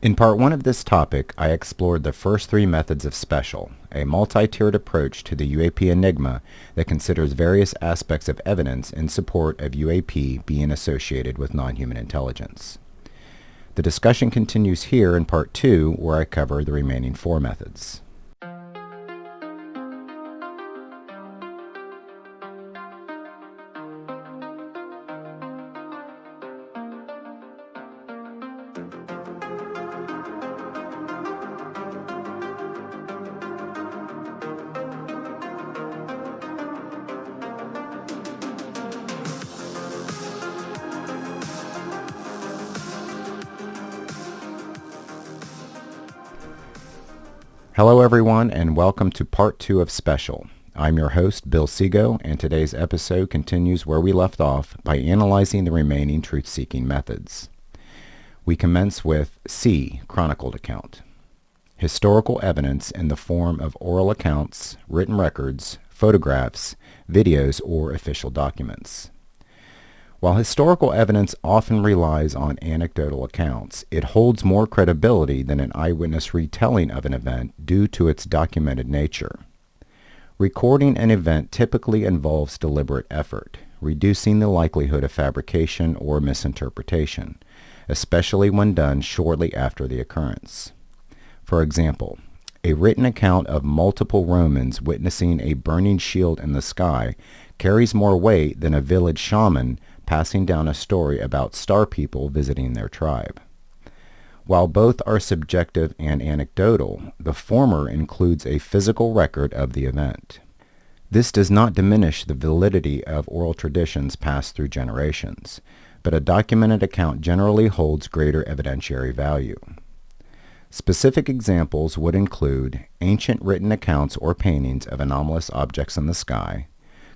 In part 1 of this topic, I explored the first 3 methods of S.P.E.C.I.A.L, a multi-tiered approach to the UAP enigma that considers various aspects of evidence in support of UAP being associated with non-human intelligence. The discussion continues here in part 2, where I cover the remaining 4 methods. Hello everyone, and welcome to part 2 of S.P.E.C.I.A.L. I'm your host, Bill Seago, and today's episode continues where we left off by analyzing the remaining truth-seeking methods. We commence with C, Chronicled account. Historical evidence in the form of oral accounts, written records, photographs, videos, or official documents. While historical evidence often relies on anecdotal accounts, it holds more credibility than an eyewitness retelling of an event due to its documented nature. Recording an event typically involves deliberate effort, reducing the likelihood of fabrication or misinterpretation, especially when done shortly after the occurrence. For example, a written account of multiple Romans witnessing a burning shield in the sky carries more weight than a village shaman passing down a story about star people visiting their tribe. While both are subjective and anecdotal, the former includes a physical record of the event. This does not diminish the validity of oral traditions passed through generations, but a documented account generally holds greater evidentiary value. Specific examples would include ancient written accounts or paintings of anomalous objects in the sky,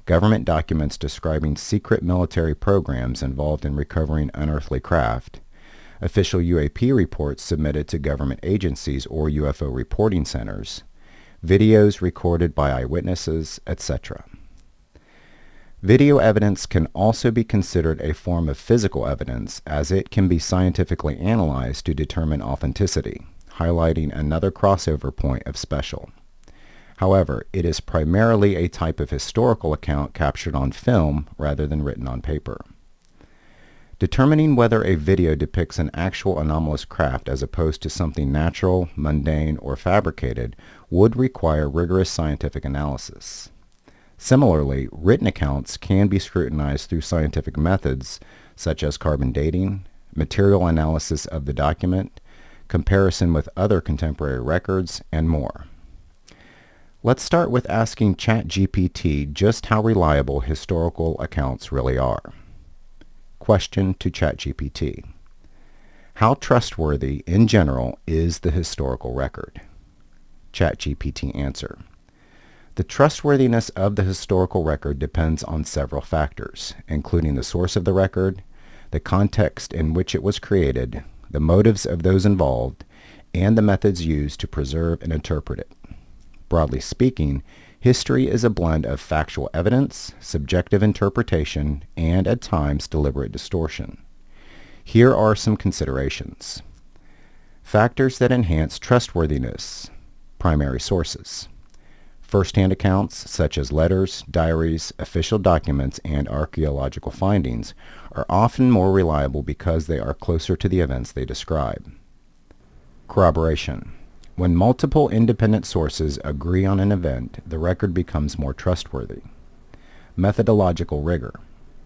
government documents describing secret military programs involved in recovering unearthly craft, official UAP reports submitted to government agencies or UFO reporting centers, videos recorded by eyewitnesses, etc. Video evidence can also be considered a form of physical evidence, as it can be scientifically analyzed to determine authenticity, highlighting another crossover point of S.P.E.C.I.A.L. However, it is primarily a type of historical account captured on film rather than written on paper. Determining whether a video depicts an actual anomalous craft as opposed to something natural, mundane, or fabricated would require rigorous scientific analysis. Similarly, written accounts can be scrutinized through scientific methods such as carbon dating, material analysis of the document, comparison with other contemporary records, and more. Let's start with asking ChatGPT just how reliable historical accounts really are. Question to ChatGPT: how trustworthy, in general, is the historical record? ChatGPT answer: the trustworthiness of the historical record depends on several factors, including the source of the record, the context in which it was created, the motives of those involved, and the methods used to preserve and interpret it. Broadly speaking, history is a blend of factual evidence, subjective interpretation, and at times deliberate distortion. Here are some considerations. Factors that enhance trustworthiness: primary sources. First-hand accounts such as letters, diaries, official documents, and archaeological findings are often more reliable because they are closer to the events they describe. Corroboration. When multiple independent sources agree on an event, the record becomes more trustworthy. Methodological rigor.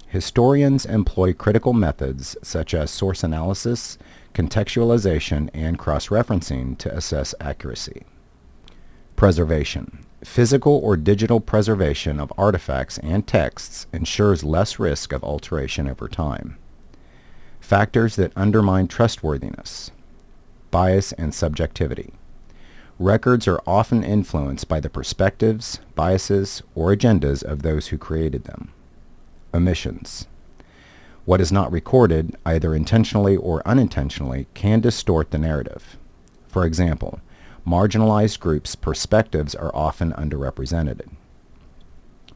Historians employ critical methods such as source analysis, contextualization, and cross-referencing to assess accuracy. Preservation. Physical or digital preservation of artifacts and texts ensures less risk of alteration over time. Factors that undermine trustworthiness: bias and subjectivity. Records are often influenced by the perspectives, biases, or agendas of those who created them. Omissions. What is not recorded, either intentionally or unintentionally, can distort the narrative. For example, marginalized groups' perspectives are often underrepresented.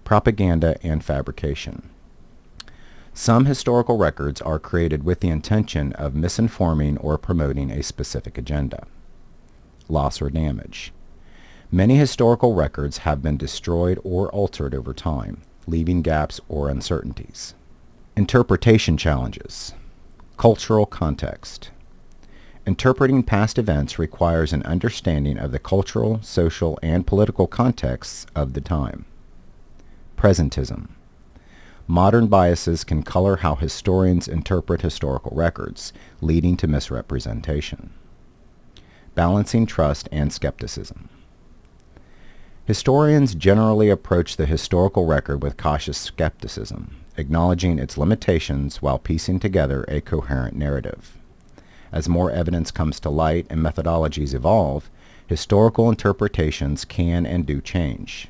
Propaganda and fabrication. Some historical records are created with the intention of misinforming or promoting a specific agenda. Loss or damage. Many historical records have been destroyed or altered over time, leaving gaps or uncertainties. Interpretation challenges. Cultural context. Interpreting past events requires an understanding of the cultural, social, and political contexts of the time. Presentism. Modern biases can color how historians interpret historical records, leading to misrepresentation. Balancing trust and skepticism. Historians generally approach the historical record with cautious skepticism, acknowledging its limitations while piecing together a coherent narrative. As more evidence comes to light and methodologies evolve, historical interpretations can and do change.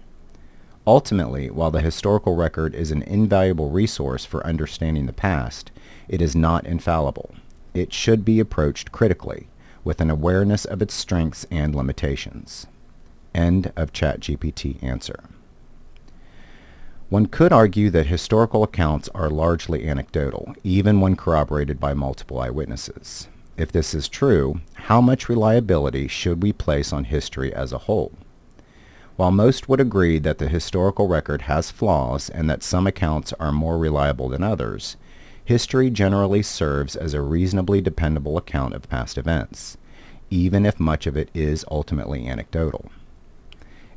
Ultimately, while the historical record is an invaluable resource for understanding the past, it is not infallible. It should be approached critically, with an awareness of its strengths and limitations. End of ChatGPT answer. One could argue that historical accounts are largely anecdotal, even when corroborated by multiple eyewitnesses. If this is true, how much reliability should we place on history as a whole? While most would agree that the historical record has flaws and that some accounts are more reliable than others, history generally serves as a reasonably dependable account of past events, even if much of it is ultimately anecdotal.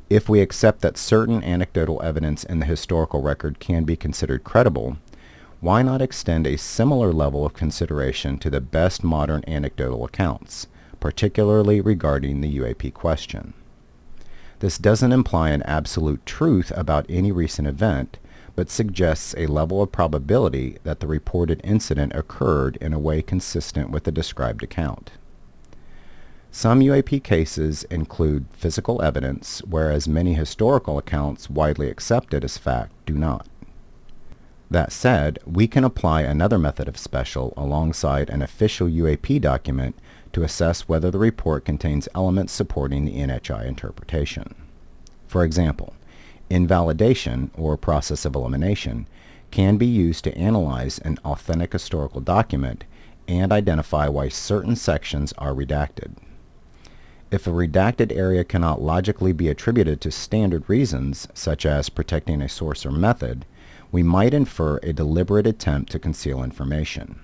If we accept that certain anecdotal evidence in the historical record can be considered credible, why not extend a similar level of consideration to the best modern anecdotal accounts, particularly regarding the UAP question? This doesn't imply an absolute truth about any recent event, but suggests a level of probability that the reported incident occurred in a way consistent with the described account. Some UAP cases include physical evidence, whereas many historical accounts widely accepted as fact do not. That said, we can apply another method of special alongside an official UAP document to assess whether the report contains elements supporting the NHI interpretation. For example, invalidation, or process of elimination, can be used to analyze an authentic historical document and identify why certain sections are redacted. If a redacted area cannot logically be attributed to standard reasons, such as protecting a source or method, we might infer a deliberate attempt to conceal information.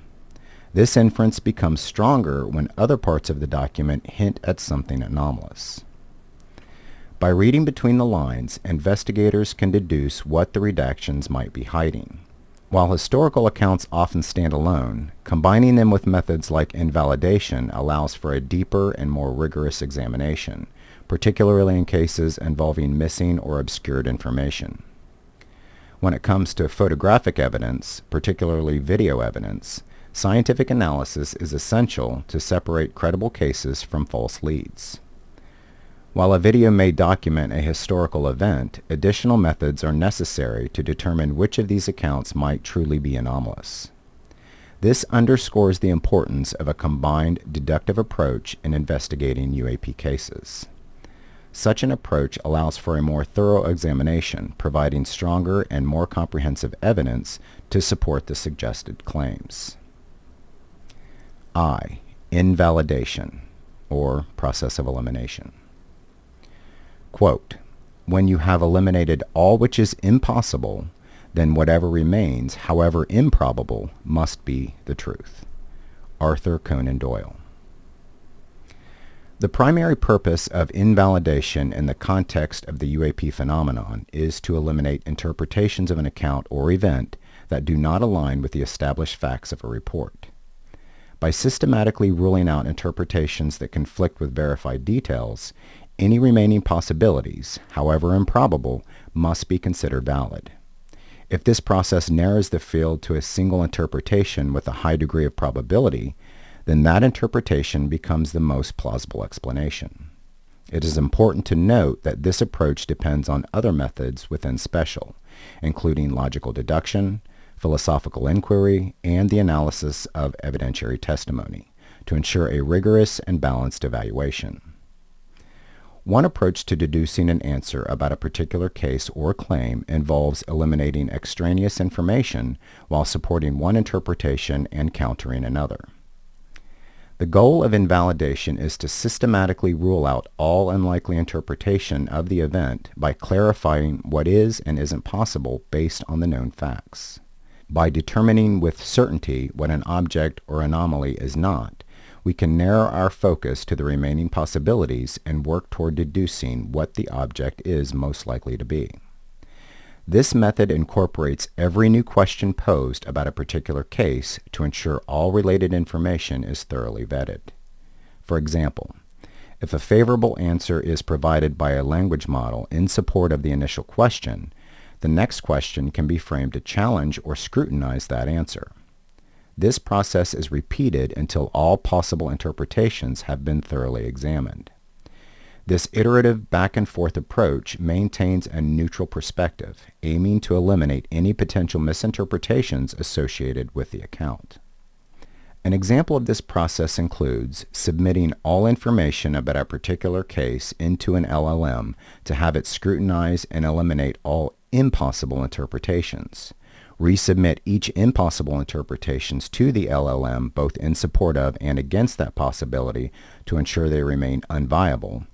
This inference becomes stronger when other parts of the document hint at something anomalous. By reading between the lines, investigators can deduce what the redactions might be hiding. While historical accounts often stand alone, combining them with methods like invalidation allows for a deeper and more rigorous examination, particularly in cases involving missing or obscured information. When it comes to photographic evidence, particularly video evidence, scientific analysis is essential to separate credible cases from false leads. While a video may document a historical event, additional methods are necessary to determine which of these accounts might truly be anomalous. This underscores the importance of a combined deductive approach in investigating UAP cases. Such an approach allows for a more thorough examination, providing stronger and more comprehensive evidence to support the suggested claims. I. Invalidation, or process of elimination. Quote, "When you have eliminated all which is impossible, then whatever remains, however improbable, must be the truth." Arthur Conan Doyle. The primary purpose of invalidation in the context of the UAP phenomenon is to eliminate interpretations of an account or event that do not align with the established facts of a report. By systematically ruling out interpretations that conflict with verified details, any remaining possibilities, however improbable, must be considered valid. If this process narrows the field to a single interpretation with a high degree of probability, then that interpretation becomes the most plausible explanation. It is important to note that this approach depends on other methods within S.P.E.C.I.A.L, including logical deduction, philosophical inquiry, and the analysis of evidentiary testimony, to ensure a rigorous and balanced evaluation. One approach to deducing an answer about a particular case or claim involves eliminating extraneous information while supporting one interpretation and countering another. The goal of invalidation is to systematically rule out all unlikely interpretation of the event by clarifying what is and isn't possible based on the known facts. By determining with certainty what an object or anomaly is not, we can narrow our focus to the remaining possibilities and work toward deducing what the object is most likely to be. This method incorporates every new question posed about a particular case to ensure all related information is thoroughly vetted. For example, if a favorable answer is provided by a language model in support of the initial question, the next question can be framed to challenge or scrutinize that answer. This process is repeated until all possible interpretations have been thoroughly examined. This iterative back-and-forth approach maintains a neutral perspective, aiming to eliminate any potential misinterpretations associated with the account. An example of this process includes submitting all information about a particular case into an LLM to have it scrutinize and eliminate all impossible interpretations. Resubmit each impossible interpretations to the LLM both in support of and against that possibility to ensure they remain unviable.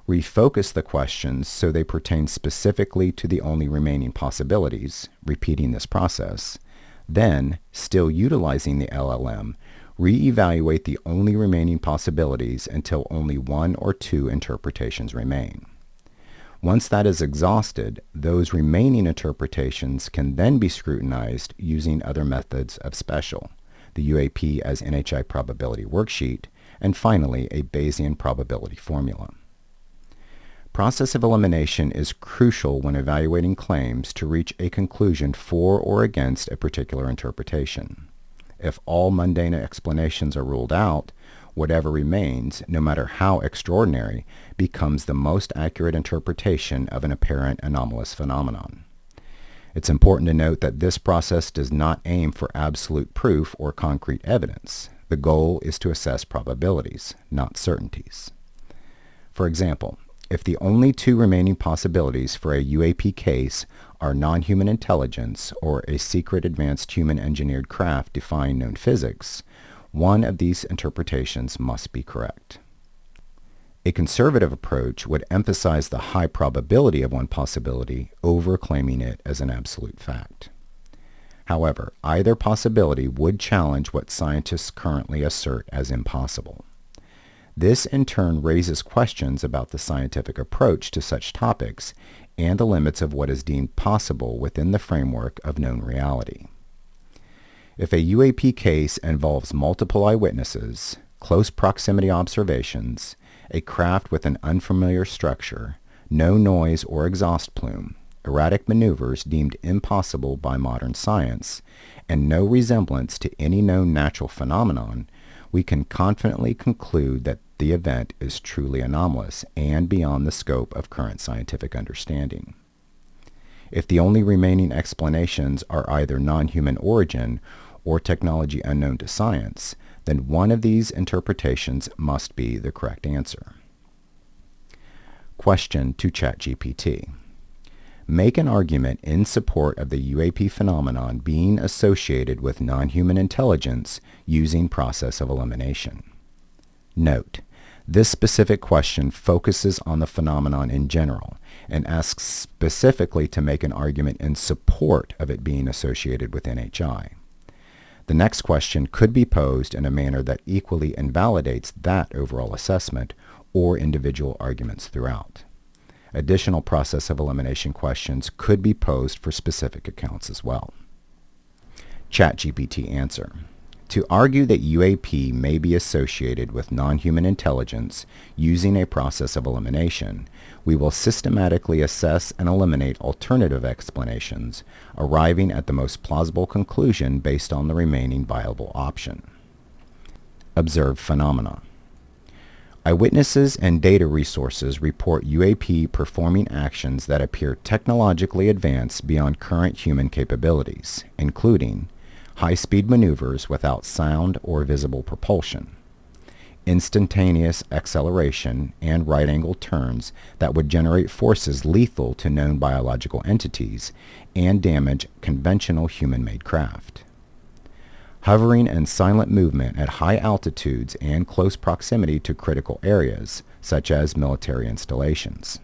Refocus the questions so they pertain specifically to the only remaining possibilities, repeating this process. Then, still utilizing the LLM, reevaluate the only remaining possibilities until only one or two interpretations remain. Once that is exhausted, those remaining interpretations can then be scrutinized using other methods of S.P.E.C.I.A.L, the UAP as NHI probability worksheet, and finally a Bayesian probability formula. Process of elimination is crucial when evaluating claims to reach a conclusion for or against a particular interpretation. If all mundane explanations are ruled out, whatever remains, no matter how extraordinary, becomes the most accurate interpretation of an apparent anomalous phenomenon. It's important to note that this process does not aim for absolute proof or concrete evidence. The goal is to assess probabilities, not certainties. For example, if the only two remaining possibilities for a UAP case are non-human intelligence or a secret advanced human-engineered craft defying known physics, one of these interpretations must be correct. A conservative approach would emphasize the high probability of one possibility over claiming it as an absolute fact. However, either possibility would challenge what scientists currently assert as impossible. This in turn raises questions about the scientific approach to such topics and the limits of what is deemed possible within the framework of known reality. If a UAP case involves multiple eyewitnesses, close proximity observations, a craft with an unfamiliar structure, no noise or exhaust plume, erratic maneuvers deemed impossible by modern science, and no resemblance to any known natural phenomenon, we can confidently conclude that the event is truly anomalous and beyond the scope of current scientific understanding. If the only remaining explanations are either non-human origin or technology unknown to science, then one of these interpretations must be the correct answer. Question to ChatGPT. Make an argument in support of the UAP phenomenon being associated with non-human intelligence using process of elimination. Note, this specific question focuses on the phenomenon in general and asks specifically to make an argument in support of it being associated with NHI. The next question could be posed in a manner that equally invalidates that overall assessment or individual arguments throughout. Additional process of elimination questions could be posed for specific accounts as well. ChatGPT answer. To argue that UAP may be associated with non-human intelligence using a process of elimination, we will systematically assess and eliminate alternative explanations, arriving at the most plausible conclusion based on the remaining viable option. Observed phenomena. Eyewitnesses and data resources report UAP performing actions that appear technologically advanced beyond current human capabilities, including high-speed maneuvers without sound or visible propulsion, instantaneous acceleration, and right-angle turns that would generate forces lethal to known biological entities and damage conventional human-made craft. Hovering and silent movement at high altitudes and close proximity to critical areas, such as military installations.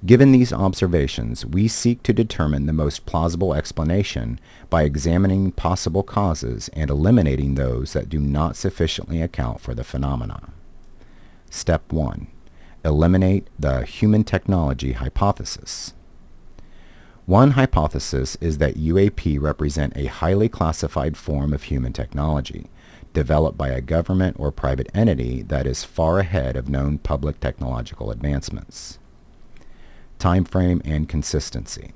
Given these observations, we seek to determine the most plausible explanation by examining possible causes and eliminating those that do not sufficiently account for the phenomena. Step 1. Eliminate the human technology hypothesis. One hypothesis is that UAP represent a highly classified form of human technology, developed by a government or private entity that is far ahead of known public technological advancements. Time frame and consistency.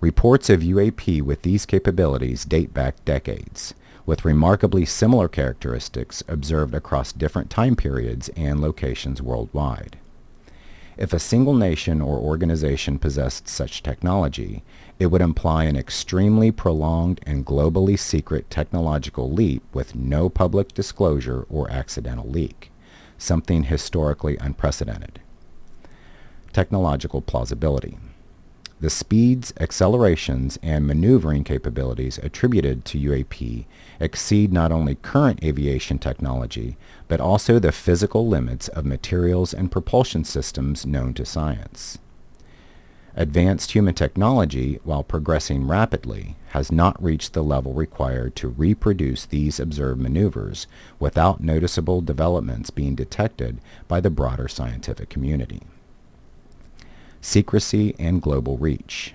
Reports of UAP with these capabilities date back decades, with remarkably similar characteristics observed across different time periods and locations worldwide. If a single nation or organization possessed such technology, it would imply an extremely prolonged and globally secret technological leap with no public disclosure or accidental leak, something historically unprecedented. Technological plausibility. The speeds, accelerations, and maneuvering capabilities attributed to UAP exceed not only current aviation technology, but also the physical limits of materials and propulsion systems known to science. Advanced human technology, while progressing rapidly, has not reached the level required to reproduce these observed maneuvers without noticeable developments being detected by the broader scientific community. Secrecy and global reach.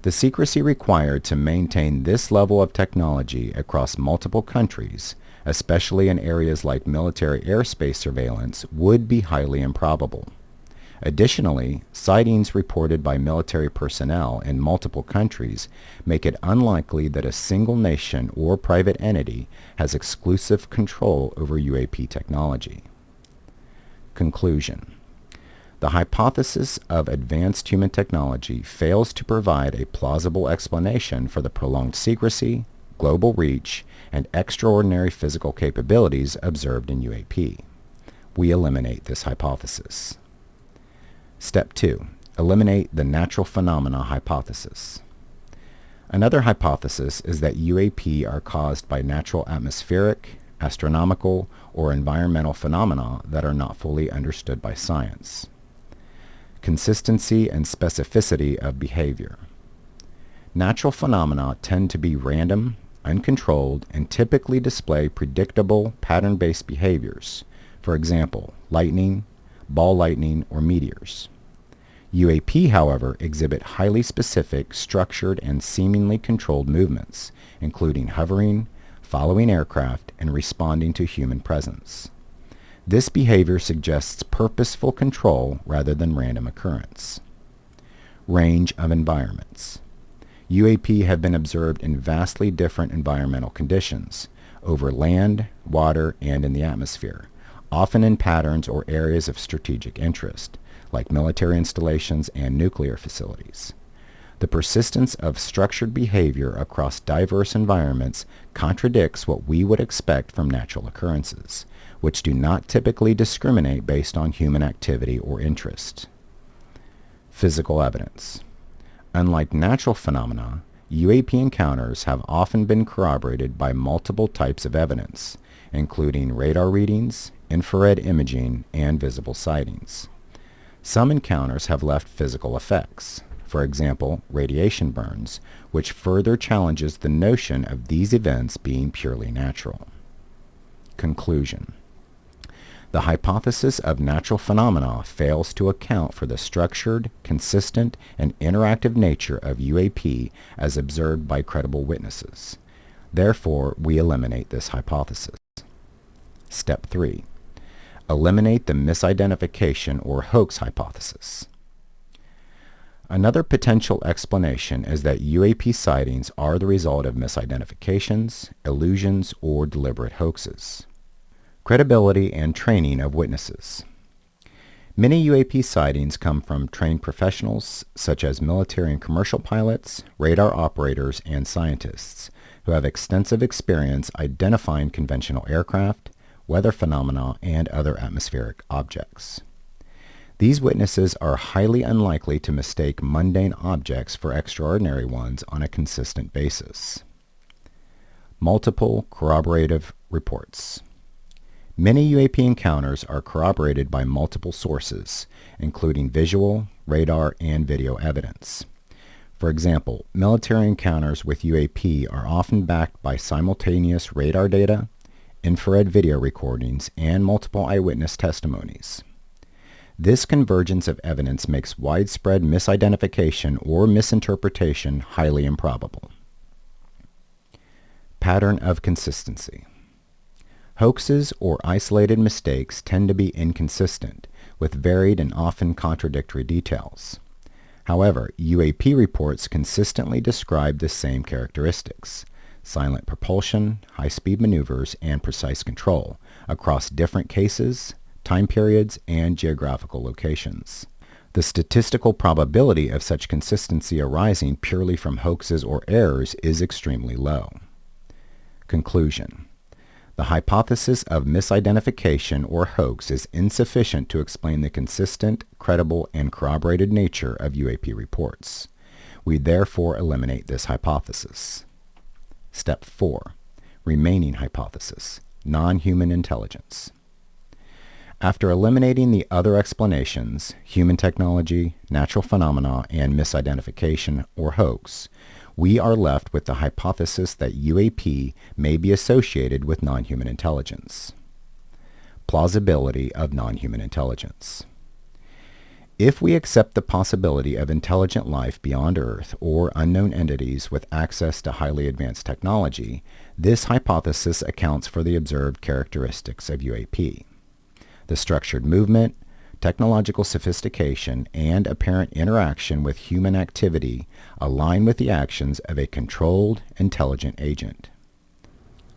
The secrecy required to maintain this level of technology across multiple countries, especially in areas like military airspace surveillance, would be highly improbable. Additionally, sightings reported by military personnel in multiple countries make it unlikely that a single nation or private entity has exclusive control over UAP technology. Conclusion. The hypothesis of advanced human technology fails to provide a plausible explanation for the prolonged secrecy, global reach, and extraordinary physical capabilities observed in UAP. We eliminate this hypothesis. Step 2. Eliminate the natural phenomena hypothesis. Another hypothesis is that UAP are caused by natural atmospheric, astronomical, or environmental phenomena that are not fully understood by science. Consistency and specificity of behavior. Natural phenomena tend to be random, uncontrolled, and typically display predictable, pattern-based behaviors. For example, lightning, ball lightning, or meteors. UAP, however, exhibit highly specific, structured, and seemingly controlled movements, including hovering, following aircraft, and responding to human presence. This behavior suggests purposeful control rather than random occurrence. Range of environments. UAP have been observed in vastly different environmental conditions, over land, water, and in the atmosphere, often in patterns or areas of strategic interest, like military installations and nuclear facilities. The persistence of structured behavior across diverse environments contradicts what we would expect from natural occurrences, which do not typically discriminate based on human activity or interest. Physical evidence. Unlike natural phenomena, UAP encounters have often been corroborated by multiple types of evidence, including radar readings, infrared imaging, and visible sightings. Some encounters have left physical effects, for example, radiation burns, which further challenges the notion of these events being purely natural. Conclusion. The hypothesis of natural phenomena fails to account for the structured, consistent, and interactive nature of UAP as observed by credible witnesses. Therefore, we eliminate this hypothesis. Step 3. Eliminate the misidentification or hoax hypothesis. Another potential explanation is that UAP sightings are the result of misidentifications, illusions, or deliberate hoaxes. Credibility and training of witnesses. Many UAP sightings come from trained professionals such as military and commercial pilots, radar operators, and scientists who have extensive experience identifying conventional aircraft, weather phenomena, and other atmospheric objects. These witnesses are highly unlikely to mistake mundane objects for extraordinary ones on a consistent basis. Multiple corroborative reports. Many UAP encounters are corroborated by multiple sources, including visual, radar, and video evidence. For example, military encounters with UAP are often backed by simultaneous radar data, infrared video recordings, and multiple eyewitness testimonies. This convergence of evidence makes widespread misidentification or misinterpretation highly improbable. Pattern of consistency. Hoaxes or isolated mistakes tend to be inconsistent, with varied and often contradictory details. However, UAP reports consistently describe the same characteristics: silent propulsion, high-speed maneuvers, and precise control across different cases, time periods, and geographical locations. The statistical probability of such consistency arising purely from hoaxes or errors is extremely low. Conclusion. The hypothesis of misidentification or hoax is insufficient to explain the consistent, credible, and corroborated nature of UAP reports. We therefore eliminate this hypothesis. Step 4. Remaining hypothesis: non-human intelligence. After eliminating the other explanations, human technology, natural phenomena, and misidentification or hoax, we are left with the hypothesis that UAP may be associated with non-human intelligence. Plausibility of non-human intelligence. If we accept the possibility of intelligent life beyond Earth or unknown entities with access to highly advanced technology, this hypothesis accounts for the observed characteristics of UAP. The structured movement, technological sophistication, and apparent interaction with human activity align with the actions of a controlled, intelligent agent.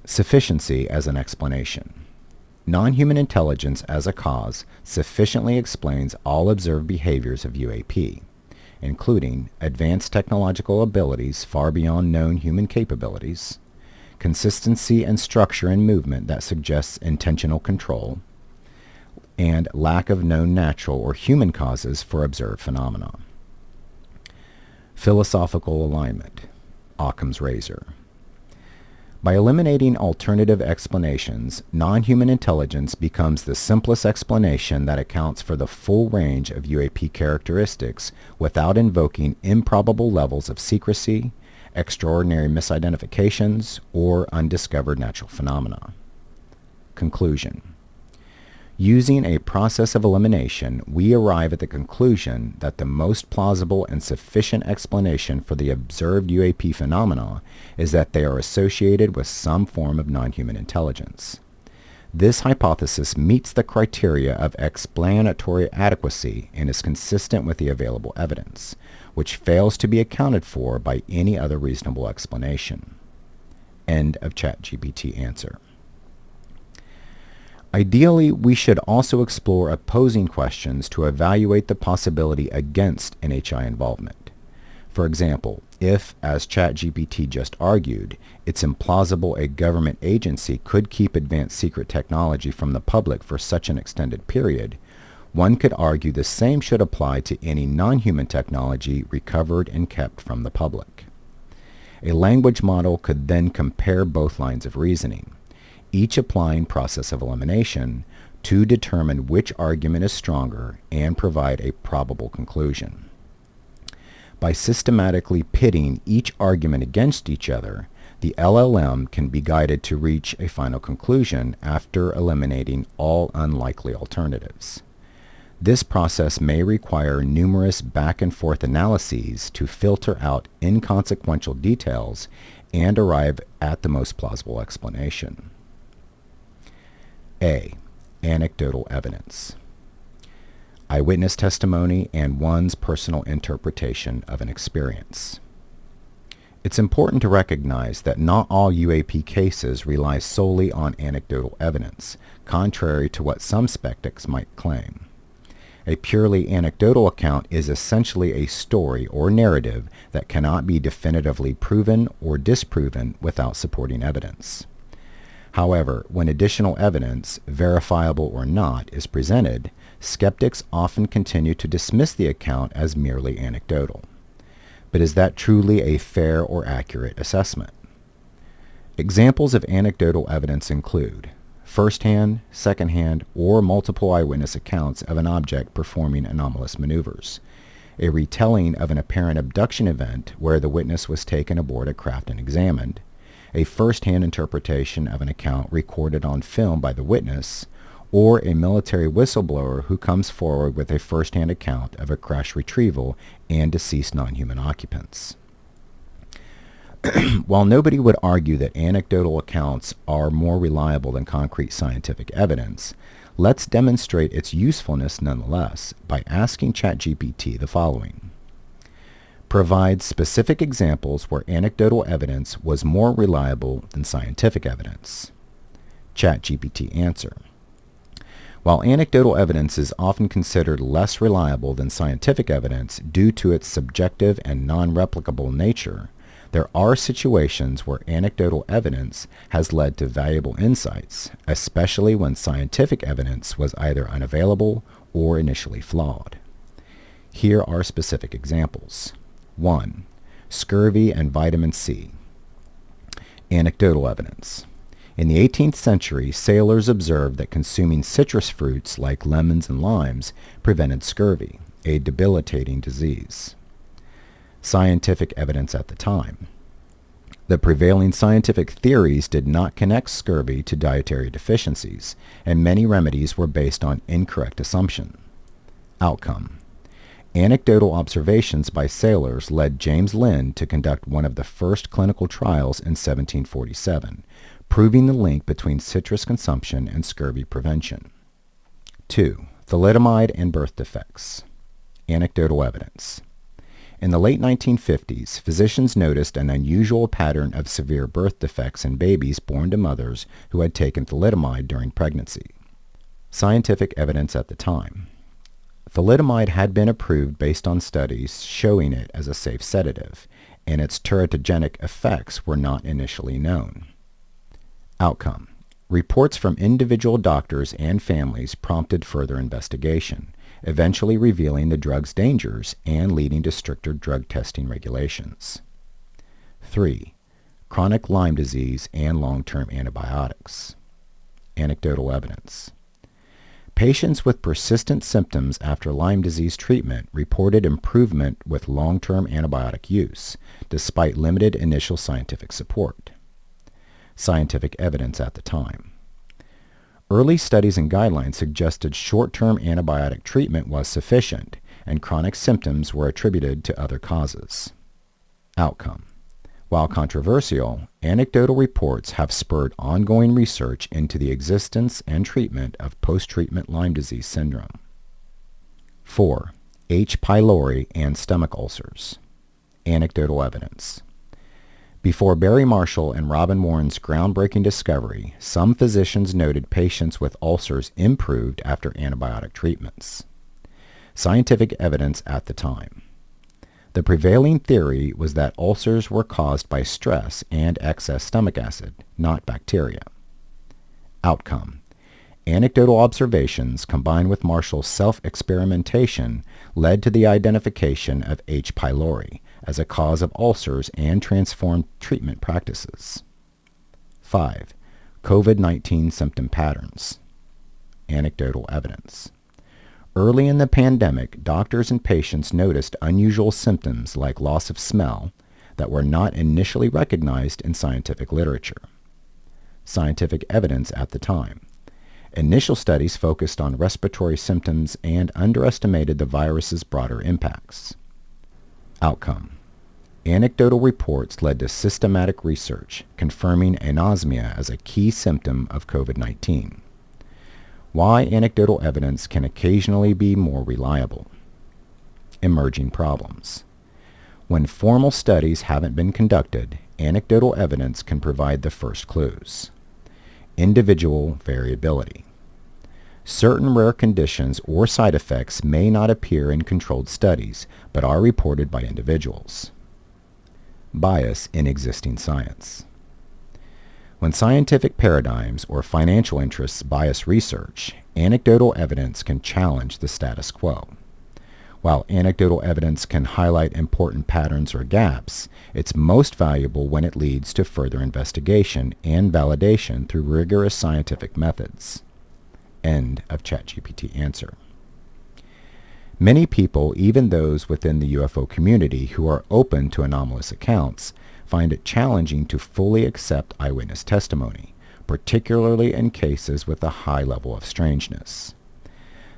Sufficiency as an explanation. Non-human intelligence as a cause sufficiently explains all observed behaviors of UAP, including advanced technological abilities far beyond known human capabilities, consistency and structure in movement that suggests intentional control, and lack of known natural or human causes for observed phenomena. Philosophical alignment. Occam's razor. By eliminating alternative explanations, non-human intelligence becomes the simplest explanation that accounts for the full range of UAP characteristics without invoking improbable levels of secrecy, extraordinary misidentifications, or undiscovered natural phenomena. Conclusion. Using a process of elimination, we arrive at the conclusion that the most plausible and sufficient explanation for the observed UAP phenomena is that they are associated with some form of non-human intelligence. This hypothesis meets the criteria of explanatory adequacy and is consistent with the available evidence, which fails to be accounted for by any other reasonable explanation. End of ChatGPT answer. Ideally, we should also explore opposing questions to evaluate the possibility against NHI involvement. For example, if, as ChatGPT just argued, it's implausible a government agency could keep advanced secret technology from the public for such an extended period, one could argue the same should apply to any non-human technology recovered and kept from the public. A language model could then compare both lines of reasoning, each applying process of elimination to determine which argument is stronger and provide a probable conclusion. By systematically pitting each argument against each other, the LLM can be guided to reach a final conclusion after eliminating all unlikely alternatives. This process may require numerous back-and-forth analyses to filter out inconsequential details and arrive at the most plausible explanation. A. Anecdotal evidence. Eyewitness testimony and one's personal interpretation of an experience. It's important to recognize that not all UAP cases rely solely on anecdotal evidence, contrary to what some skeptics might claim. A purely anecdotal account is essentially a story or narrative that cannot be definitively proven or disproven without supporting evidence. However, when additional evidence, verifiable or not, is presented, skeptics often continue to dismiss the account as merely anecdotal. But is that truly a fair or accurate assessment? Examples of anecdotal evidence include first-hand, second-hand, or multiple eyewitness accounts of an object performing anomalous maneuvers, a retelling of an apparent abduction event where the witness was taken aboard a craft and examined, a first-hand interpretation of an account recorded on film by the witness, or a military whistleblower who comes forward with a first-hand account of a crash retrieval and deceased non-human occupants. While nobody would argue that anecdotal accounts are more reliable than concrete scientific evidence, let's demonstrate its usefulness nonetheless by asking ChatGPT the following. Provide specific examples where anecdotal evidence was more reliable than scientific evidence. ChatGPT answer. While anecdotal evidence is often considered less reliable than scientific evidence due to its subjective and non-replicable nature, there are situations where anecdotal evidence has led to valuable insights, especially when scientific evidence was either unavailable or initially flawed. Here are specific examples. 1. Scurvy and vitamin C. Anecdotal evidence. In the 18th century, sailors observed that consuming citrus fruits like lemons and limes prevented scurvy, a debilitating disease. Scientific evidence at the time. The prevailing scientific theories did not connect scurvy to dietary deficiencies, and many remedies were based on incorrect assumption. Outcome. Anecdotal observations by sailors led James Lind to conduct one of the first clinical trials in 1747, proving the link between citrus consumption and scurvy prevention. 2. Thalidomide and birth defects. Anecdotal evidence. In the late 1950s, physicians noticed an unusual pattern of severe birth defects in babies born to mothers who had taken thalidomide during pregnancy. Scientific evidence at the time. Thalidomide had been approved based on studies showing it as a safe sedative, and its teratogenic effects were not initially known. Outcome. Reports from individual doctors and families prompted further investigation, eventually revealing the drug's dangers and leading to stricter drug testing regulations. 3. Chronic Lyme disease and long-term antibiotics. Anecdotal evidence. Patients with persistent symptoms after Lyme disease treatment reported improvement with long-term antibiotic use, despite limited initial scientific support. Scientific evidence at the time. Early studies and guidelines suggested short-term antibiotic treatment was sufficient, and chronic symptoms were attributed to other causes. Outcome. While controversial, anecdotal reports have spurred ongoing research into the existence and treatment of post-treatment Lyme disease syndrome. 4. H. pylori and stomach ulcers. Anecdotal evidence. Before Barry Marshall and Robin Warren's groundbreaking discovery, some physicians noted patients with ulcers improved after antibiotic treatments. Scientific evidence at the time. The prevailing theory was that ulcers were caused by stress and excess stomach acid, not bacteria. Outcome. Anecdotal observations combined with Marshall's self-experimentation led to the identification of H. pylori as a cause of ulcers and transformed treatment practices. 5. COVID-19 symptom patterns. Anecdotal evidence. Early in the pandemic, doctors and patients noticed unusual symptoms like loss of smell that were not initially recognized in scientific literature. Scientific evidence at the time. Initial studies focused on respiratory symptoms and underestimated the virus's broader impacts. Outcome. Anecdotal reports led to systematic research confirming anosmia as a key symptom of COVID-19. Why anecdotal evidence can occasionally be more reliable. Emerging problems. When formal studies haven't been conducted, anecdotal evidence can provide the first clues. Individual variability. Certain rare conditions or side effects may not appear in controlled studies, but are reported by individuals. Bias in existing science. When scientific paradigms or financial interests bias research, anecdotal evidence can challenge the status quo. While anecdotal evidence can highlight important patterns or gaps, it's most valuable when it leads to further investigation and validation through rigorous scientific methods. End of ChatGPT answer. Many people, even those within the UFO community who are open to anomalous accounts, find it challenging to fully accept eyewitness testimony, particularly in cases with a high level of strangeness.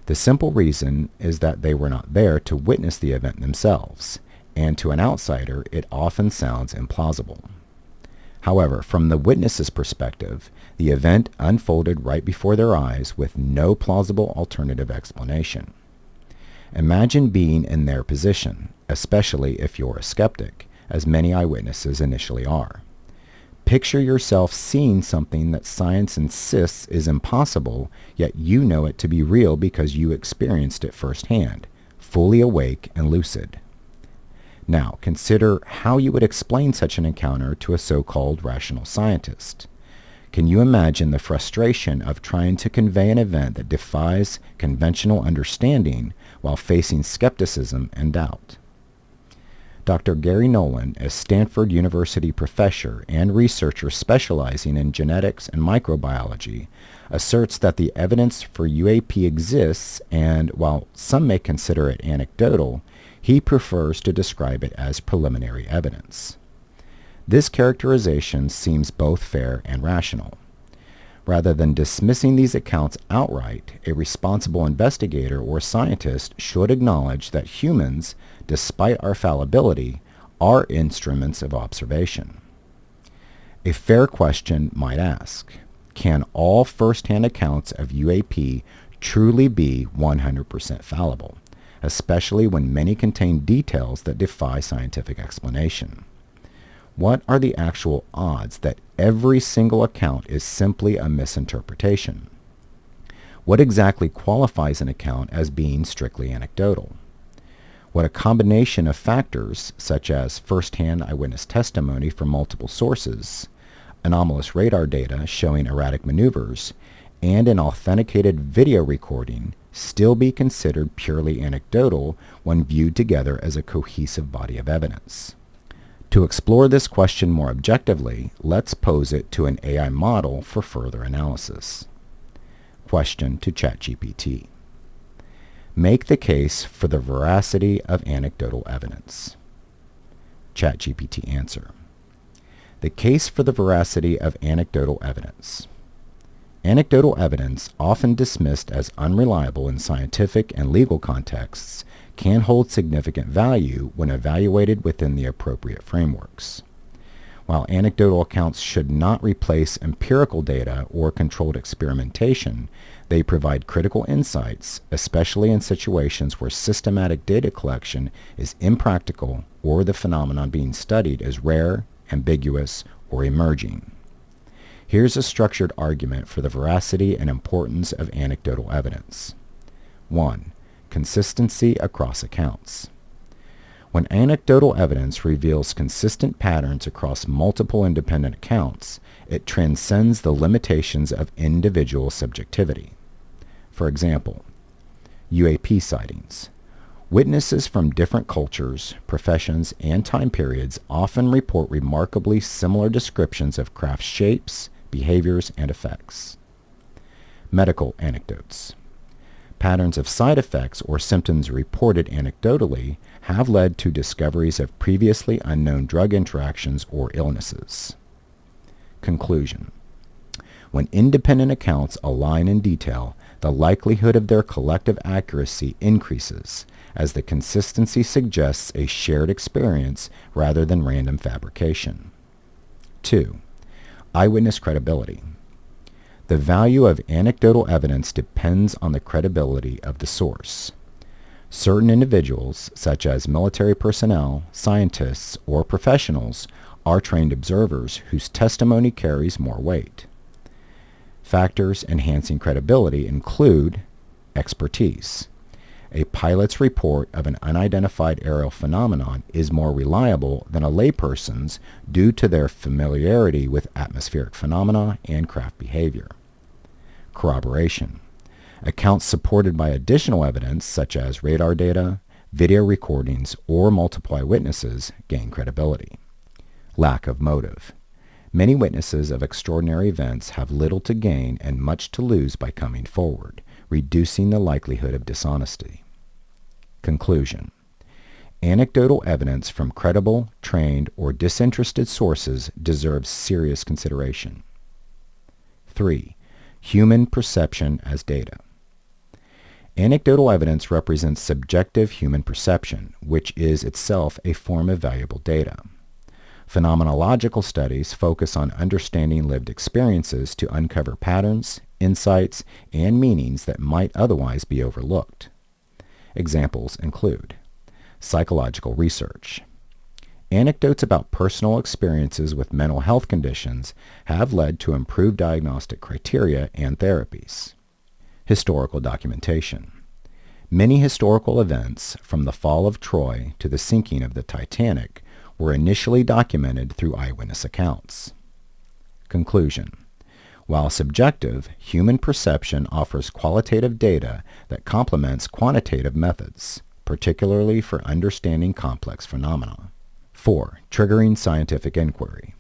The simple reason is that they were not there to witness the event themselves, and to an outsider it often sounds implausible. However, from the witness's perspective, the event unfolded right before their eyes with no plausible alternative explanation. Imagine being in their position, especially if you're a skeptic, as many eyewitnesses initially are. Picture yourself seeing something that science insists is impossible, yet you know it to be real because you experienced it firsthand, fully awake and lucid. Now, consider how you would explain such an encounter to a so-called rational scientist. Can you imagine the frustration of trying to convey an event that defies conventional understanding while facing skepticism and doubt? Dr. Gary Nolan, a Stanford University professor and researcher specializing in genetics and microbiology, asserts that the evidence for UAP exists, and while some may consider it anecdotal, he prefers to describe it as preliminary evidence. This characterization seems both fair and rational. Rather than dismissing these accounts outright, a responsible investigator or scientist should acknowledge that humans, despite our fallibility, are instruments of observation. A fair question might ask, can all first-hand accounts of UAP truly be 100% fallible, especially when many contain details that defy scientific explanation? What are the actual odds that every single account is simply a misinterpretation? What exactly qualifies an account as being strictly anecdotal? What a combination of factors, such as first-hand eyewitness testimony from multiple sources, anomalous radar data showing erratic maneuvers, and an authenticated video recording, still be considered purely anecdotal when viewed together as a cohesive body of evidence? To explore this question more objectively, let's pose it to an AI model for further analysis. Question to ChatGPT. Make the case for the veracity of anecdotal evidence. ChatGPT answer. The case for the veracity of anecdotal evidence. Anecdotal evidence, often dismissed as unreliable in scientific and legal contexts, can hold significant value when evaluated within the appropriate frameworks. While anecdotal accounts should not replace empirical data or controlled experimentation, they provide critical insights, especially in situations where systematic data collection is impractical or the phenomenon being studied is rare, ambiguous, or emerging. Here's a structured argument for the veracity and importance of anecdotal evidence. 1. Consistency across accounts. When anecdotal evidence reveals consistent patterns across multiple independent accounts, it transcends the limitations of individual subjectivity. For example, UAP sightings. Witnesses from different cultures, professions, and time periods often report remarkably similar descriptions of craft shapes, behaviors, and effects. Medical anecdotes. Patterns of side effects or symptoms reported anecdotally have led to discoveries of previously unknown drug interactions or illnesses. Conclusion. When independent accounts align in detail, the likelihood of their collective accuracy increases, as the consistency suggests a shared experience rather than random fabrication. 2. Eyewitness credibility. The value of anecdotal evidence depends on the credibility of the source. Certain individuals, such as military personnel, scientists, or professionals, are trained observers whose testimony carries more weight. Factors enhancing credibility include expertise. A pilot's report of an unidentified aerial phenomenon is more reliable than a layperson's due to their familiarity with atmospheric phenomena and craft behavior. Corroboration. Accounts supported by additional evidence, such as radar data, video recordings, or multiple eyewitnesses, gain credibility. Lack of motive. Many witnesses of extraordinary events have little to gain and much to lose by coming forward, reducing the likelihood of dishonesty. Conclusion. Anecdotal evidence from credible, trained, or disinterested sources deserves serious consideration. 3. Human perception as data. Anecdotal evidence represents subjective human perception, which is itself a form of valuable data. Phenomenological studies focus on understanding lived experiences to uncover patterns, insights, and meanings that might otherwise be overlooked. Examples include psychological research. Anecdotes about personal experiences with mental health conditions have led to improved diagnostic criteria and therapies. Historical documentation. Many historical events, from the fall of Troy to the sinking of the Titanic, were initially documented through eyewitness accounts. Conclusion. While subjective, human perception offers qualitative data that complements quantitative methods, particularly for understanding complex phenomena. 4. Triggering scientific inquiry.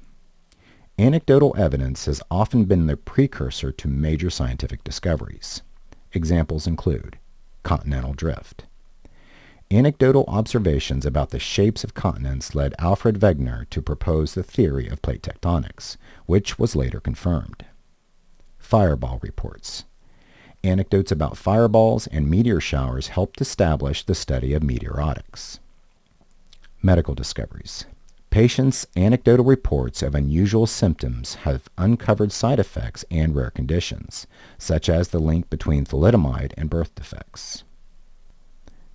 Anecdotal evidence has often been the precursor to major scientific discoveries. Examples include continental drift. Anecdotal observations about the shapes of continents led Alfred Wegener to propose the theory of plate tectonics, which was later confirmed. Fireball reports. Anecdotes about fireballs and meteor showers helped establish the study of meteorotics. Medical discoveries. Patients' anecdotal reports of unusual symptoms have uncovered side effects and rare conditions, such as the link between thalidomide and birth defects.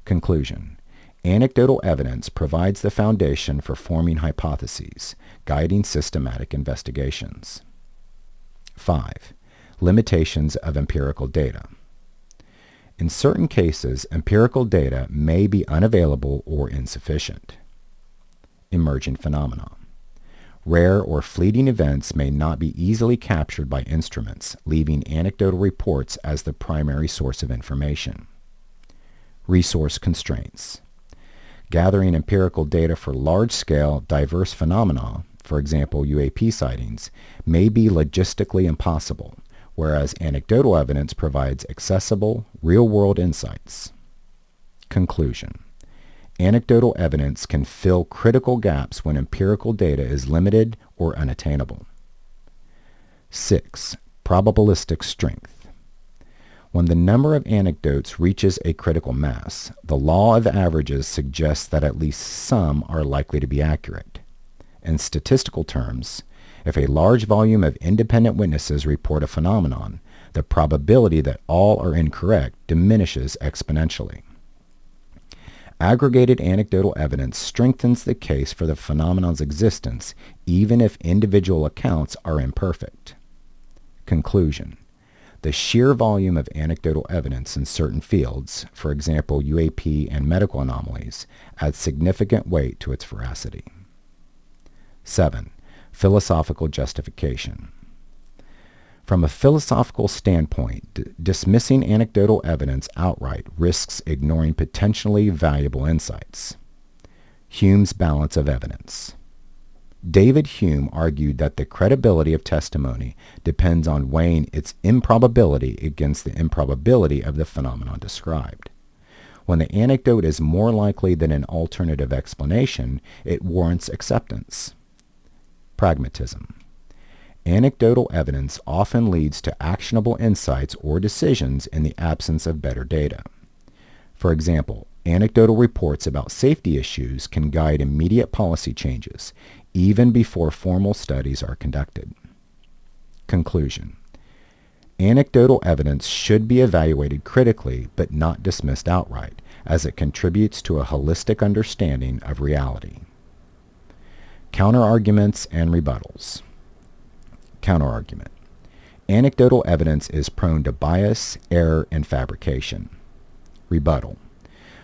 Conclusion. Anecdotal evidence provides the foundation for forming hypotheses, guiding systematic investigations. 5. Limitations of empirical data. In certain cases, empirical data may be unavailable or insufficient. Emergent phenomena. Rare or fleeting events may not be easily captured by instruments, leaving anecdotal reports as the primary source of information. Resource constraints. Gathering empirical data for large-scale, diverse phenomena, for example UAP sightings, may be logistically impossible, whereas anecdotal evidence provides accessible, real-world insights. Conclusion. Anecdotal evidence can fill critical gaps when empirical data is limited or unattainable. 6. Probabilistic strength. When the number of anecdotes reaches a critical mass, the law of averages suggests that at least some are likely to be accurate. In statistical terms, if a large volume of independent witnesses report a phenomenon, the probability that all are incorrect diminishes exponentially. Aggregated anecdotal evidence strengthens the case for the phenomenon's existence, even if individual accounts are imperfect. Conclusion. The sheer volume of anecdotal evidence in certain fields, for example UAP and medical anomalies, adds significant weight to its veracity. 7. Philosophical justification. From a philosophical standpoint, dismissing anecdotal evidence outright risks ignoring potentially valuable insights. Hume's balance of evidence. David Hume argued that the credibility of testimony depends on weighing its improbability against the improbability of the phenomenon described. When the anecdote is more likely than an alternative explanation, it warrants acceptance. Pragmatism. Anecdotal evidence often leads to actionable insights or decisions in the absence of better data. For example, anecdotal reports about safety issues can guide immediate policy changes, even before formal studies are conducted. Conclusion. Anecdotal evidence should be evaluated critically but not dismissed outright, as it contributes to a holistic understanding of reality. Counterarguments and rebuttals. Counterargument. Anecdotal evidence is prone to bias, error, and fabrication. Rebuttal.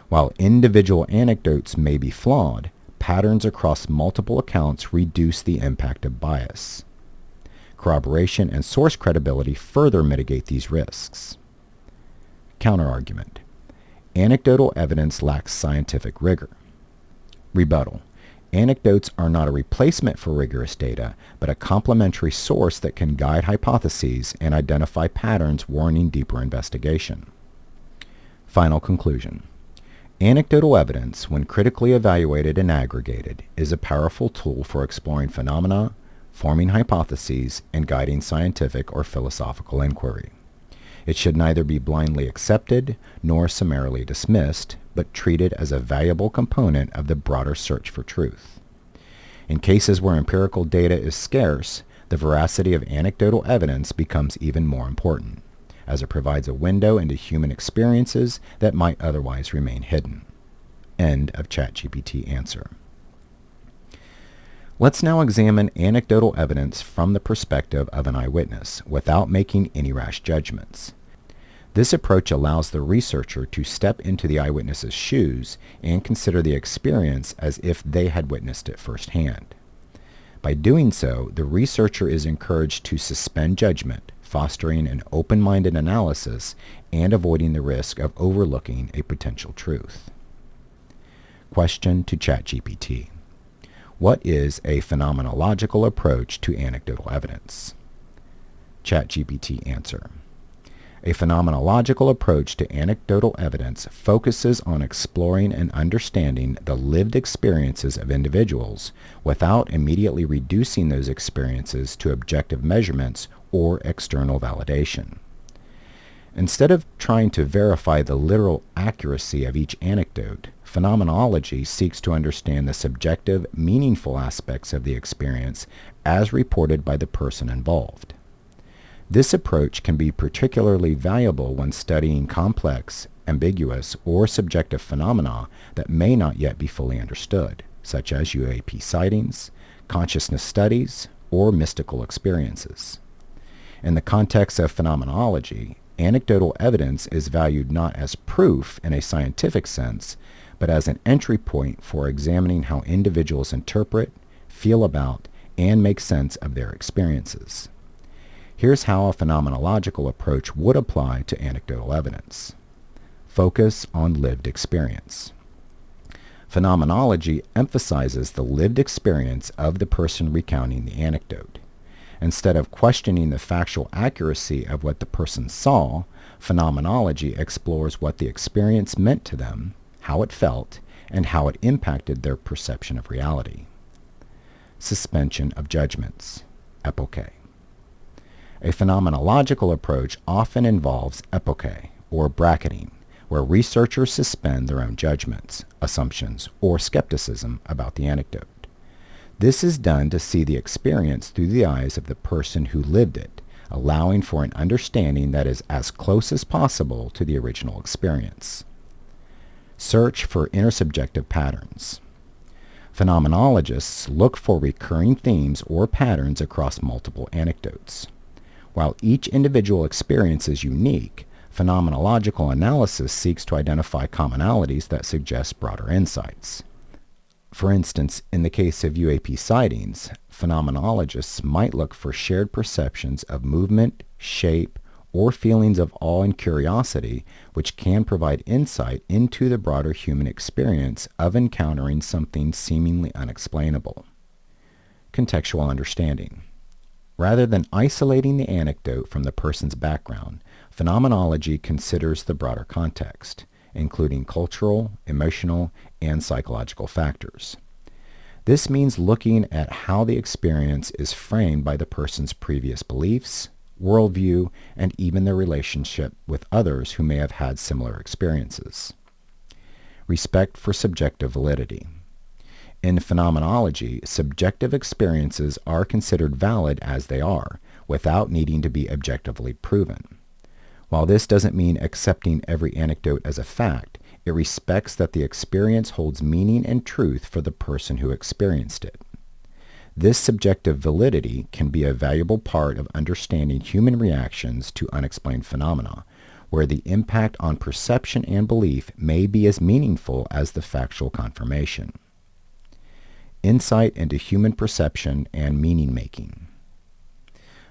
While individual anecdotes may be flawed, patterns across multiple accounts reduce the impact of bias. Corroboration and source credibility further mitigate these risks. Counterargument. Anecdotal evidence lacks scientific rigor. Rebuttal. Anecdotes are not a replacement for rigorous data, but a complementary source that can guide hypotheses and identify patterns warranting deeper investigation. Final conclusion. Anecdotal evidence, when critically evaluated and aggregated, is a powerful tool for exploring phenomena, forming hypotheses, and guiding scientific or philosophical inquiry. It should neither be blindly accepted nor summarily dismissed, but treated as a valuable component of the broader search for truth. In cases where empirical data is scarce, the veracity of anecdotal evidence becomes even more important, as it provides a window into human experiences that might otherwise remain hidden. End of ChatGPT answer. Let's now examine anecdotal evidence from the perspective of an eyewitness without making any rash judgments. This approach allows the researcher to step into the eyewitness's shoes and consider the experience as if they had witnessed it firsthand. By doing so, the researcher is encouraged to suspend judgment, fostering an open-minded analysis and avoiding the risk of overlooking a potential truth. Question to ChatGPT. What is a phenomenological approach to anecdotal evidence? ChatGPT answer. A phenomenological approach to anecdotal evidence focuses on exploring and understanding the lived experiences of individuals without immediately reducing those experiences to objective measurements or external validation. Instead of trying to verify the literal accuracy of each anecdote, phenomenology seeks to understand the subjective, meaningful aspects of the experience as reported by the person involved. This approach can be particularly valuable when studying complex, ambiguous, or subjective phenomena that may not yet be fully understood, such as UAP sightings, consciousness studies, or mystical experiences. In the context of phenomenology, anecdotal evidence is valued not as proof in a scientific sense, but as an entry point for examining how individuals interpret, feel about, and make sense of their experiences. Here's how a phenomenological approach would apply to anecdotal evidence. Focus on lived experience. Phenomenology emphasizes the lived experience of the person recounting the anecdote. Instead of questioning the factual accuracy of what the person saw, phenomenology explores what the experience meant to them, how it felt, and how it impacted their perception of reality. Suspension of judgments. Epoche. A phenomenological approach often involves epoche, or bracketing, where researchers suspend their own judgments, assumptions, or skepticism about the anecdote. This is done to see the experience through the eyes of the person who lived it, allowing for an understanding that is as close as possible to the original experience. Search for intersubjective patterns. Phenomenologists look for recurring themes or patterns across multiple anecdotes. While each individual experience is unique, phenomenological analysis seeks to identify commonalities that suggest broader insights. For instance, in the case of UAP sightings, phenomenologists might look for shared perceptions of movement, shape, or feelings of awe and curiosity, which can provide insight into the broader human experience of encountering something seemingly unexplainable. Contextual understanding. Rather than isolating the anecdote from the person's background, phenomenology considers the broader context, including cultural, emotional, and psychological factors. This means looking at how the experience is framed by the person's previous beliefs, worldview, and even their relationship with others who may have had similar experiences. Respect for subjective validity. In phenomenology, subjective experiences are considered valid as they are, without needing to be objectively proven. While this doesn't mean accepting every anecdote as a fact, it respects that the experience holds meaning and truth for the person who experienced it. This subjective validity can be a valuable part of understanding human reactions to unexplained phenomena, where the impact on perception and belief may be as meaningful as the factual confirmation. Insight into human perception and meaning making.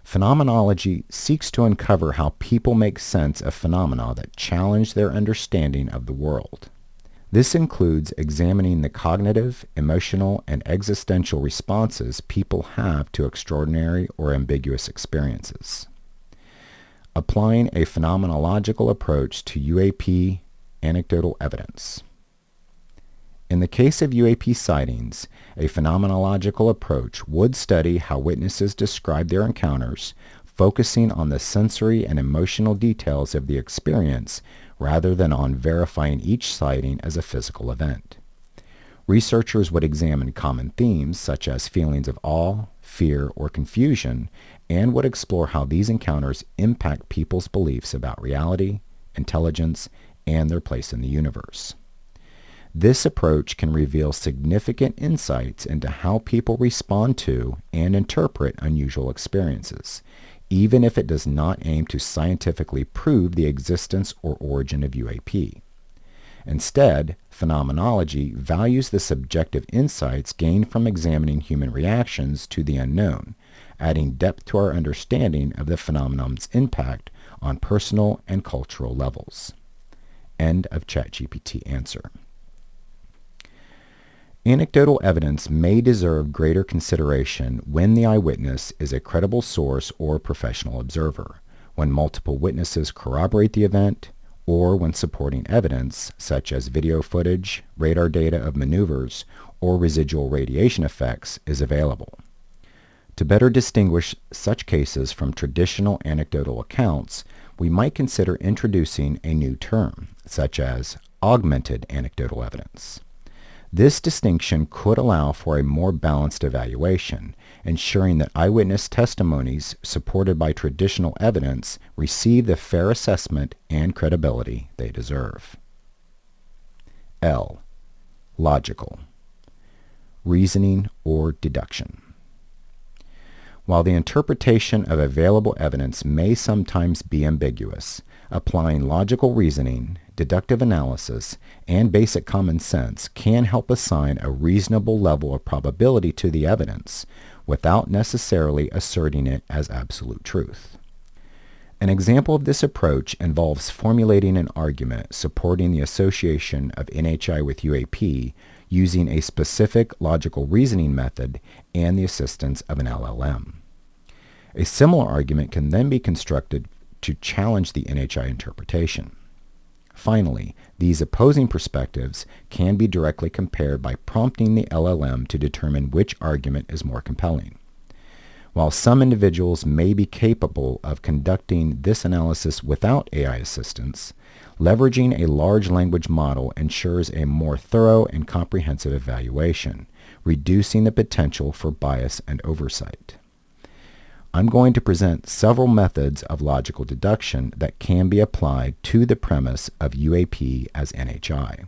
Phenomenology seeks to uncover how people make sense of phenomena that challenge their understanding of the world. This includes examining the cognitive, emotional, and existential responses people have to extraordinary or ambiguous experiences. Applying a phenomenological approach to UAP anecdotal evidence. In the case of UAP sightings, a phenomenological approach would study how witnesses describe their encounters, focusing on the sensory and emotional details of the experience rather than on verifying each sighting as a physical event. Researchers would examine common themes such as feelings of awe, fear, or confusion, and would explore how these encounters impact people's beliefs about reality, intelligence, and their place in the universe. This approach can reveal significant insights into how people respond to and interpret unusual experiences, even if it does not aim to scientifically prove the existence or origin of UAP. Instead, phenomenology values the subjective insights gained from examining human reactions to the unknown, adding depth to our understanding of the phenomenon's impact on personal and cultural levels. End of ChatGPT answer. Anecdotal evidence may deserve greater consideration when the eyewitness is a credible source or professional observer, when multiple witnesses corroborate the event, or when supporting evidence, such as video footage, radar data of maneuvers, or residual radiation effects, is available. To better distinguish such cases from traditional anecdotal accounts, we might consider introducing a new term, such as augmented anecdotal evidence. This distinction could allow for a more balanced evaluation, ensuring that eyewitness testimonies supported by traditional evidence receive the fair assessment and credibility they deserve. L. Logical. Reasoning or deduction. While the interpretation of available evidence may sometimes be ambiguous, applying logical reasoning, deductive analysis, and basic common sense can help assign a reasonable level of probability to the evidence without necessarily asserting it as absolute truth. An example of this approach involves formulating an argument supporting the association of NHI with UAP using a specific logical reasoning method and the assistance of an LLM. A similar argument can then be constructed to challenge the NHI interpretation. Finally, these opposing perspectives can be directly compared by prompting the LLM to determine which argument is more compelling. While some individuals may be capable of conducting this analysis without AI assistance, leveraging a large language model ensures a more thorough and comprehensive evaluation, reducing the potential for bias and oversight. I'm going to present several methods of logical deduction that can be applied to the premise of UAP as NHI.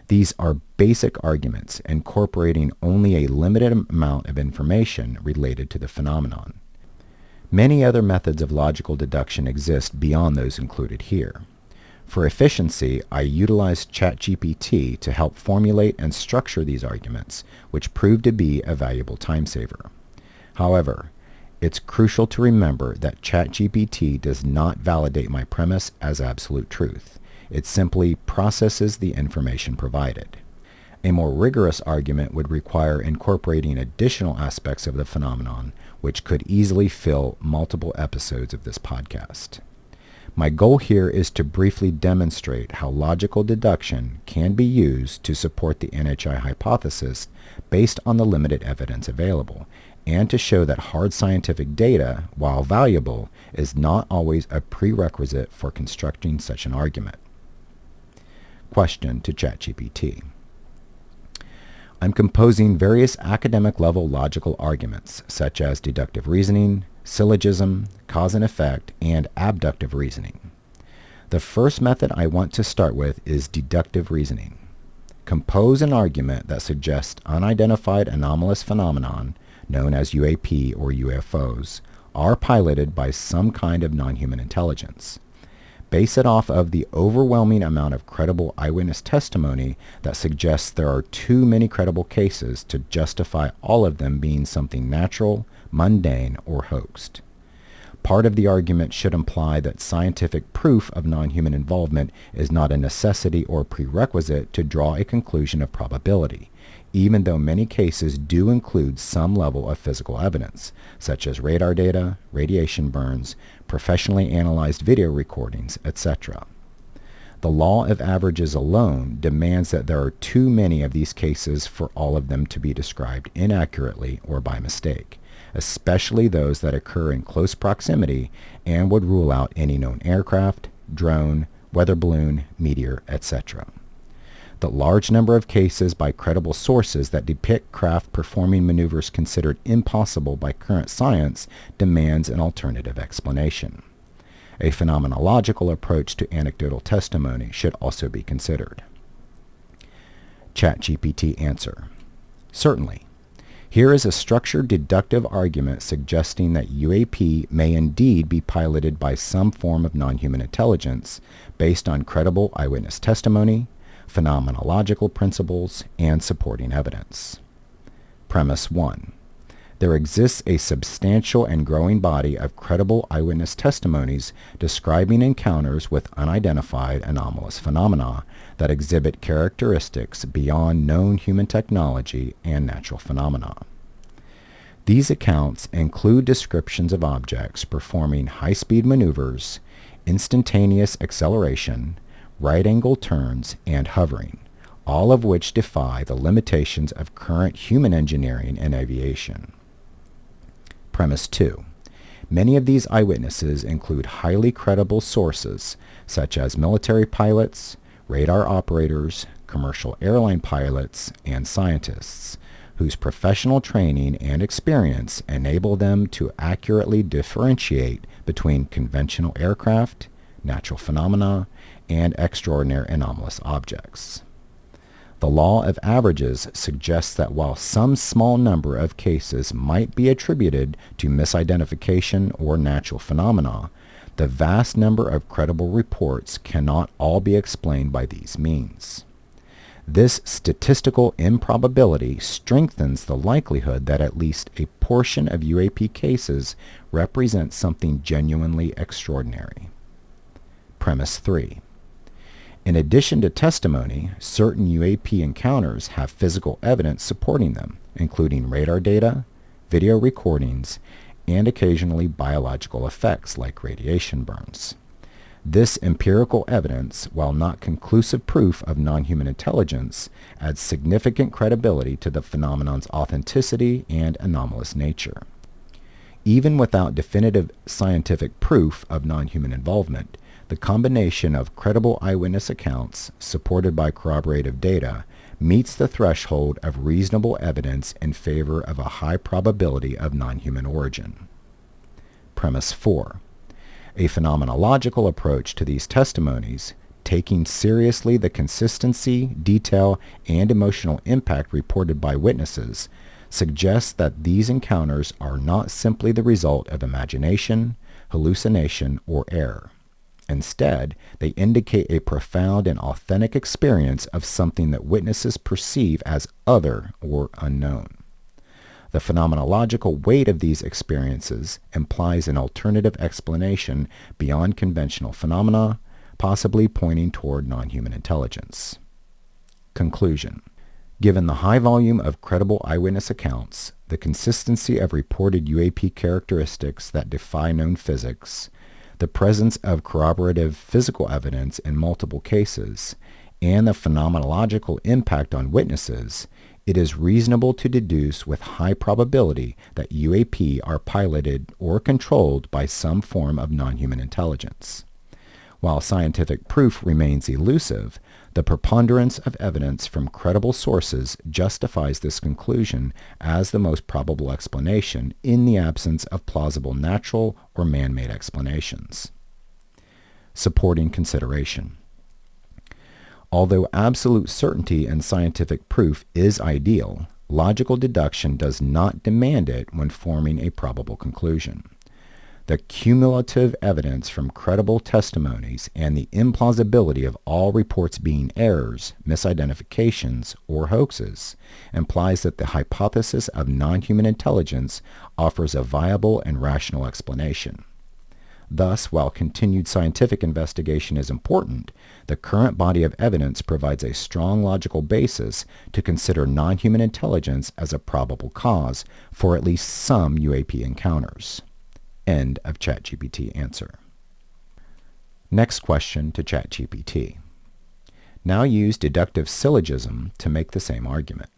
These are basic arguments incorporating only a limited amount of information related to the phenomenon. Many other methods of logical deduction exist beyond those included here. For efficiency, I utilized ChatGPT to help formulate and structure these arguments, which proved to be a valuable time saver. However, it's crucial to remember that ChatGPT does not validate my premise as absolute truth. It simply processes the information provided. A more rigorous argument would require incorporating additional aspects of the phenomenon, which could easily fill multiple episodes of this podcast. My goal here is to briefly demonstrate how logical deduction can be used to support the NHI hypothesis based on the limited evidence available, and to show that hard scientific data, while valuable, is not always a prerequisite for constructing such an argument. Question to ChatGPT. I'm composing various academic-level logical arguments, such as deductive reasoning, syllogism, cause and effect, and abductive reasoning. The first method I want to start with is deductive reasoning. Compose an argument that suggests unidentified anomalous phenomenon, known as UAP or UFOs, are piloted by some kind of non-human intelligence. Base it off of the overwhelming amount of credible eyewitness testimony that suggests there are too many credible cases to justify all of them being something natural, mundane, or hoaxed. Part of the argument should imply that scientific proof of non-human involvement is not a necessity or prerequisite to draw a conclusion of probability, even though many cases do include some level of physical evidence, such as radar data, radiation burns, professionally analyzed video recordings, etc. The law of averages alone demands that there are too many of these cases for all of them to be described inaccurately or by mistake, especially those that occur in close proximity, and would rule out any known aircraft, drone, weather balloon, meteor, etc. The large number of cases by credible sources that depict craft performing maneuvers considered impossible by current science demands an alternative explanation. A phenomenological approach to anecdotal testimony should also be considered. ChatGPT answer. Certainly. Here is a structured deductive argument suggesting that UAP may indeed be piloted by some form of non-human intelligence based on credible eyewitness testimony, phenomenological principles, and supporting evidence. Premise 1. There exists a substantial and growing body of credible eyewitness testimonies describing encounters with unidentified anomalous phenomena that exhibit characteristics beyond known human technology and natural phenomena. These accounts include descriptions of objects performing high-speed maneuvers, instantaneous acceleration, right-angle turns, and hovering, all of which defy the limitations of current human engineering and aviation. Premise 2. Many of these eyewitnesses include highly credible sources, such as military pilots, radar operators, commercial airline pilots, and scientists, whose professional training and experience enable them to accurately differentiate between conventional aircraft, natural phenomena, and extraordinary anomalous objects. The law of averages suggests that while some small number of cases might be attributed to misidentification or natural phenomena, the vast number of credible reports cannot all be explained by these means. This statistical improbability strengthens the likelihood that at least a portion of UAP cases represent something genuinely extraordinary. Premise 3. In addition to testimony, certain UAP encounters have physical evidence supporting them, including radar data, video recordings, and occasionally biological effects like radiation burns. This empirical evidence, while not conclusive proof of non-human intelligence, adds significant credibility to the phenomenon's authenticity and anomalous nature. Even without definitive scientific proof of non-human involvement, the combination of credible eyewitness accounts, supported by corroborative data, meets the threshold of reasonable evidence in favor of a high probability of non-human origin. Premise 4. A phenomenological approach to these testimonies, taking seriously the consistency, detail, and emotional impact reported by witnesses, suggests that these encounters are not simply the result of imagination, hallucination, or error. Instead, they indicate a profound and authentic experience of something that witnesses perceive as other or unknown. The phenomenological weight of these experiences implies an alternative explanation beyond conventional phenomena, possibly pointing toward non-human intelligence. Conclusion. Given the high volume of credible eyewitness accounts, the consistency of reported UAP characteristics that defy known physics, the presence of corroborative physical evidence in multiple cases, and the phenomenological impact on witnesses, it is reasonable to deduce with high probability that UAP are piloted or controlled by some form of non-human intelligence. While scientific proof remains elusive, the preponderance of evidence from credible sources justifies this conclusion as the most probable explanation in the absence of plausible natural or man-made explanations. Supporting consideration. Although absolute certainty in scientific proof is ideal, logical deduction does not demand it when forming a probable conclusion. The cumulative evidence from credible testimonies and the implausibility of all reports being errors, misidentifications, or hoaxes implies that the hypothesis of non-human intelligence offers a viable and rational explanation. Thus, while continued scientific investigation is important, the current body of evidence provides a strong logical basis to consider non-human intelligence as a probable cause for at least some UAP encounters. End of ChatGPT answer. Next question to ChatGPT. Now use deductive syllogism to make the same argument.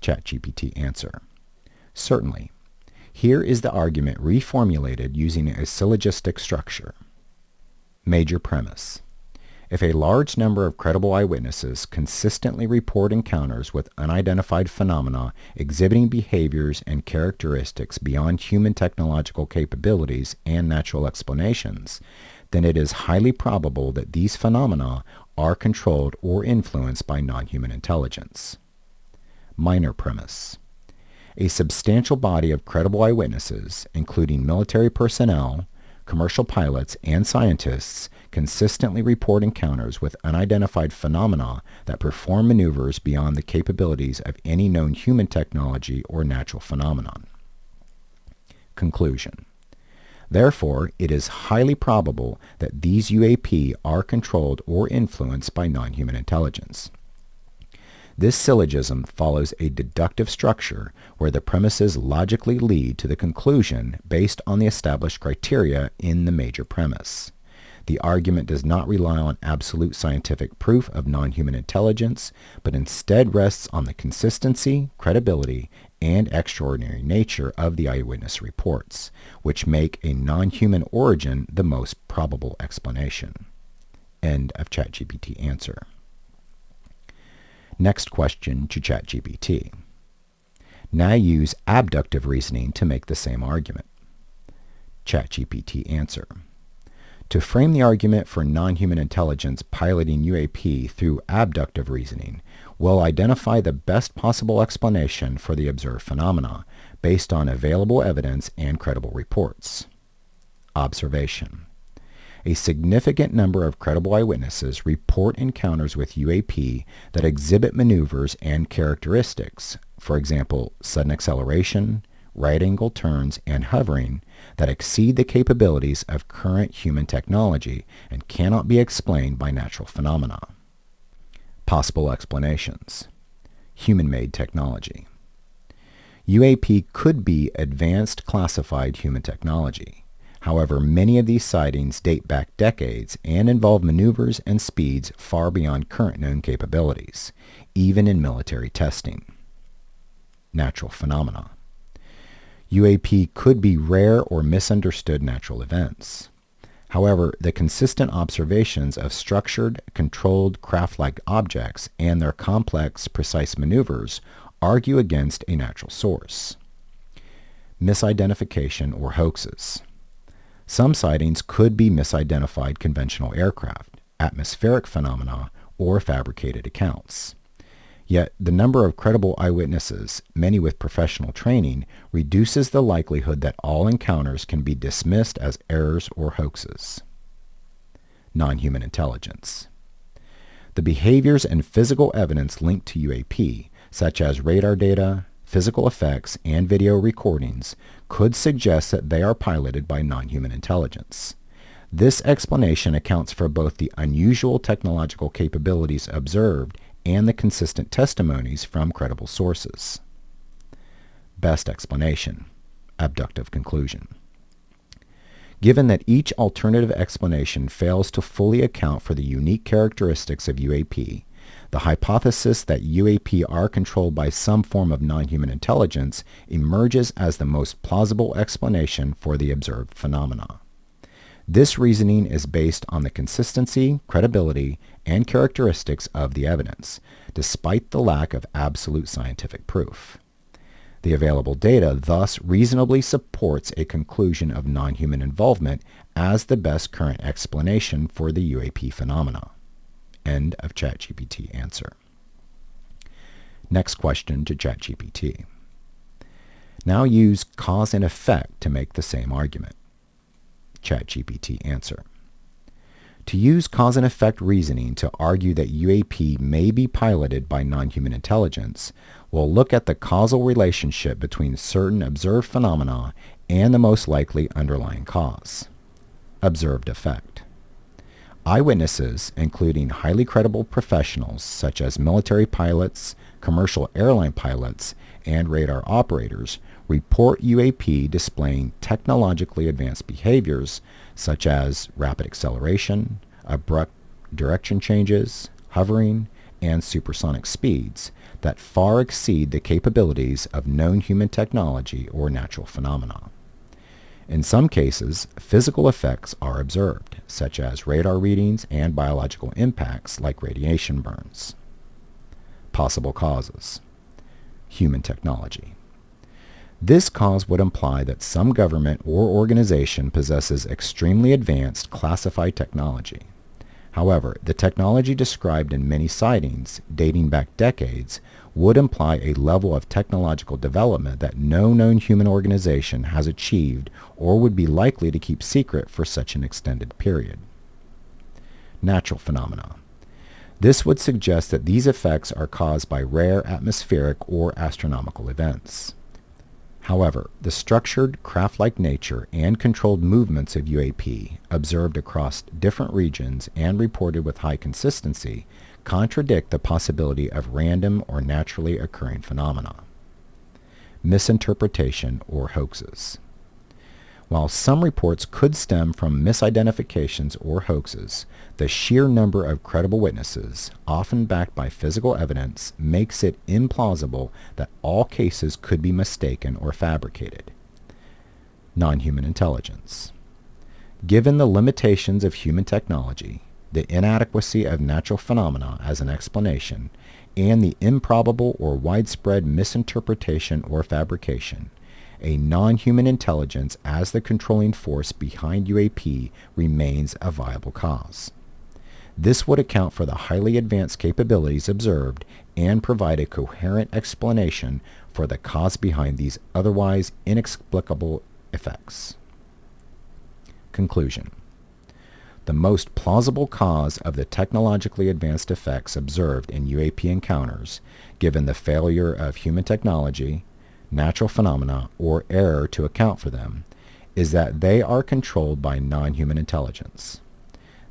ChatGPT answer. Certainly. Here is the argument reformulated using a syllogistic structure. Major premise. If a large number of credible eyewitnesses consistently report encounters with unidentified phenomena exhibiting behaviors and characteristics beyond human technological capabilities and natural explanations, then it is highly probable that these phenomena are controlled or influenced by non-human intelligence. Minor premise. A substantial body of credible eyewitnesses, including military personnel, commercial pilots, and scientists, consistently report encounters with unidentified phenomena that perform maneuvers beyond the capabilities of any known human technology or natural phenomenon. Conclusion. Therefore, it is highly probable that these UAP are controlled or influenced by non-human intelligence. This syllogism follows a deductive structure where the premises logically lead to the conclusion based on the established criteria in the major premise. The argument does not rely on absolute scientific proof of non-human intelligence, but instead rests on the consistency, credibility, and extraordinary nature of the eyewitness reports, which make a non-human origin the most probable explanation. End of ChatGPT answer. Next question to ChatGPT. Now use abductive reasoning to make the same argument. ChatGPT answer. To frame the argument for non-human intelligence piloting UAP through abductive reasoning, we'll identify the best possible explanation for the observed phenomena based on available evidence and credible reports. Observation. A significant number of credible eyewitnesses report encounters with UAP that exhibit maneuvers and characteristics, for example, sudden acceleration, right-angle turns, and hovering, that exceed the capabilities of current human technology and cannot be explained by natural phenomena. Possible explanations. Human-made technology. UAP could be advanced classified human technology. However, many of these sightings date back decades and involve maneuvers and speeds far beyond current known capabilities, even in military testing. Natural phenomena. UAP could be rare or misunderstood natural events. However, the consistent observations of structured, controlled craft-like objects and their complex, precise maneuvers argue against a natural source. Misidentification or hoaxes. Some sightings could be misidentified conventional aircraft, atmospheric phenomena, or fabricated accounts. Yet, the number of credible eyewitnesses, many with professional training, reduces the likelihood that all encounters can be dismissed as errors or hoaxes. Non-human intelligence. The behaviors and physical evidence linked to UAP, such as radar data, physical effects, and video recordings, could suggest that they are piloted by non-human intelligence. This explanation accounts for both the unusual technological capabilities observed and the consistent testimonies from credible sources. Best explanation. Abductive conclusion. Given that each alternative explanation fails to fully account for the unique characteristics of UAP, the hypothesis that UAP are controlled by some form of non-human intelligence emerges as the most plausible explanation for the observed phenomena. This reasoning is based on the consistency, credibility, and characteristics of the evidence, despite the lack of absolute scientific proof. The available data thus reasonably supports a conclusion of non-human involvement as the best current explanation for the UAP phenomena. End of ChatGPT answer. Next question to ChatGPT. Now use cause and effect to make the same argument. ChatGPT answer. To use cause and effect reasoning to argue that UAP may be piloted by non-human intelligence, we'll look at the causal relationship between certain observed phenomena and the most likely underlying cause. Observed effect. Eyewitnesses, including highly credible professionals such as military pilots, commercial airline pilots, and radar operators, report UAP displaying technologically advanced behaviors such as rapid acceleration, abrupt direction changes, hovering, and supersonic speeds that far exceed the capabilities of known human technology or natural phenomena. In some cases, physical effects are observed, such as radar readings and biological impacts like radiation burns. Possible causes. Human technology. This cause would imply that some government or organization possesses extremely advanced classified technology. However, the technology described in many sightings, dating back decades, would imply a level of technological development that no known human organization has achieved or would be likely to keep secret for such an extended period. Natural phenomena. This would suggest that these effects are caused by rare atmospheric or astronomical events. However, the structured, craft-like nature and controlled movements of UAP, observed across different regions and reported with high consistency, contradict the possibility of random or naturally occurring phenomena. Misinterpretation or hoaxes. While some reports could stem from misidentifications or hoaxes, the sheer number of credible witnesses, often backed by physical evidence, makes it implausible that all cases could be mistaken or fabricated. Non-human intelligence. Given the limitations of human technology, the inadequacy of natural phenomena as an explanation, and the improbable or widespread misinterpretation or fabrication, a non-human intelligence as the controlling force behind UAP remains a viable cause. This would account for the highly advanced capabilities observed and provide a coherent explanation for the cause behind these otherwise inexplicable effects. Conclusion. The most plausible cause of the technologically advanced effects observed in UAP encounters, given the failure of human technology, natural phenomena, or error to account for them, is that they are controlled by non-human intelligence.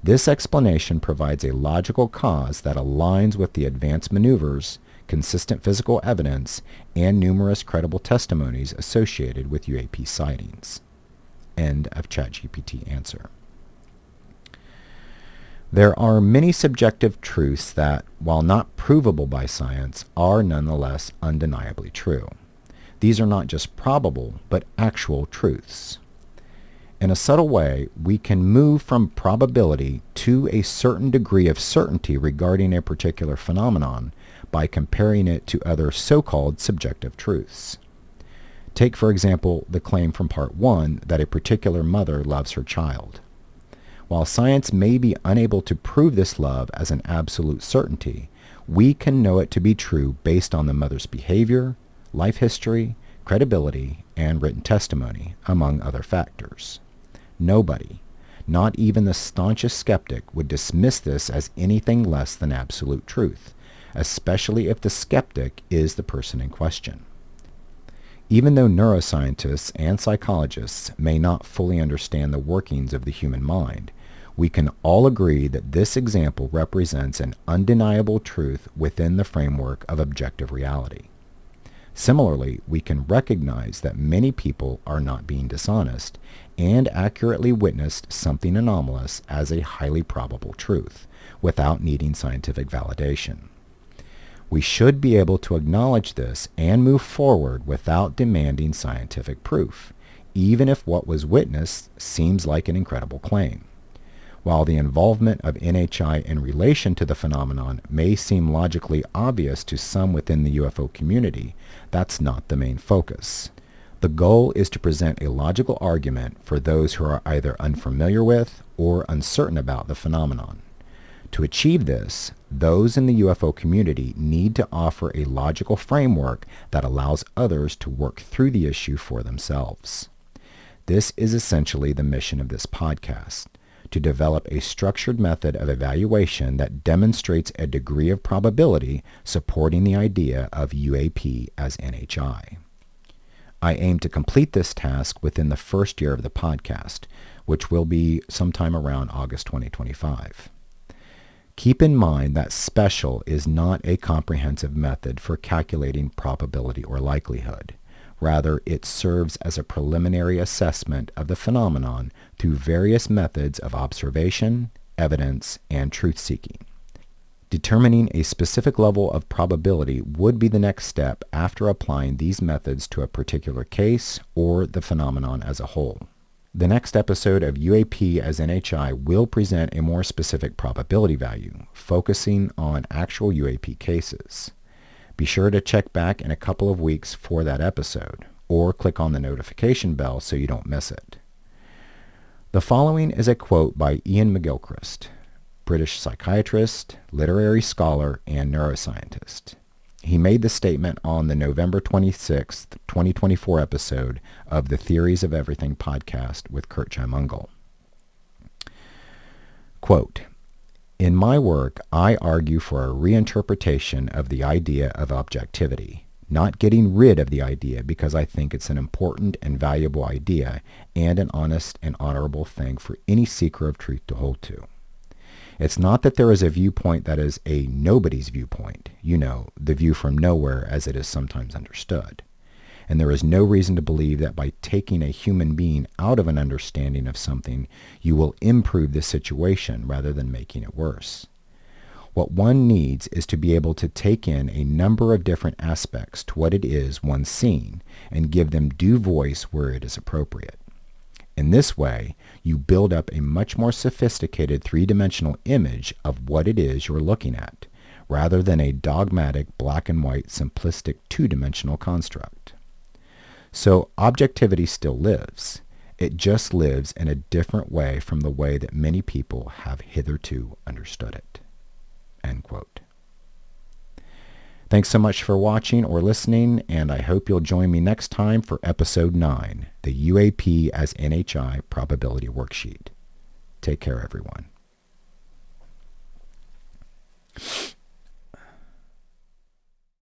This explanation provides a logical cause that aligns with the advanced maneuvers, consistent physical evidence, and numerous credible testimonies associated with UAP sightings. End of ChatGPT answer. There are many subjective truths that, while not provable by science, are nonetheless undeniably true. These are not just probable, but actual truths. In a subtle way, we can move from probability to a certain degree of certainty regarding a particular phenomenon by comparing it to other so-called subjective truths. Take, for example, the claim from Part 1 that a particular mother loves her child. While science may be unable to prove this love as an absolute certainty, we can know it to be true based on the mother's behavior, life history, credibility, and written testimony, among other factors. Nobody, not even the staunchest skeptic, would dismiss this as anything less than absolute truth, especially if the skeptic is the person in question. Even though neuroscientists and psychologists may not fully understand the workings of the human mind, we can all agree that this example represents an undeniable truth within the framework of objective reality. Similarly, we can recognize that many people are not being dishonest and accurately witnessed something anomalous as a highly probable truth, without needing scientific validation. We should be able to acknowledge this and move forward without demanding scientific proof, even if what was witnessed seems like an incredible claim. While the involvement of NHI in relation to the phenomenon may seem logically obvious to some within the UFO community, that's not the main focus. The goal is to present a logical argument for those who are either unfamiliar with or uncertain about the phenomenon. To achieve this, those in the UFO community need to offer a logical framework that allows others to work through the issue for themselves. This is essentially the mission of this podcast, to develop a structured method of evaluation that demonstrates a degree of probability supporting the idea of UAP as NHI. I aim to complete this task within the first year of the podcast, which will be sometime around August 2025. Keep in mind that S.P.E.C.I.A.L is not a comprehensive method for calculating probability or likelihood. Rather, it serves as a preliminary assessment of the phenomenon through various methods of observation, evidence, and truth-seeking. Determining a specific level of probability would be the next step after applying these methods to a particular case or the phenomenon as a whole. The next episode of UAP as NHI will present a more specific probability value, focusing on actual UAP cases. Be sure to check back in a couple of weeks for that episode, or click on the notification bell so you don't miss it. The following is a quote by Ian McGilchrist, British psychiatrist, literary scholar, and neuroscientist. He made the statement on the November 26, 2024 episode of the Theories of Everything podcast with Kurt Chimungal. Quote, "In my work, I argue for a reinterpretation of the idea of objectivity, not getting rid of the idea because I think it's an important and valuable idea and an honest and honorable thing for any seeker of truth to hold to. It's not that there is a viewpoint that is a nobody's viewpoint, the view from nowhere as it is sometimes understood. And there is no reason to believe that by taking a human being out of an understanding of something, you will improve the situation rather than making it worse. What one needs is to be able to take in a number of different aspects to what it is one's seeing and give them due voice where it is appropriate. In this way, you build up a much more sophisticated three-dimensional image of what it is you're looking at, rather than a dogmatic black and white simplistic two-dimensional construct. So objectivity still lives. It just lives in a different way from the way that many people have hitherto understood it." End quote. Thanks so much for watching or listening, and I hope you'll join me next time for episode 9, the UAP as NHI probability worksheet. Take care, everyone.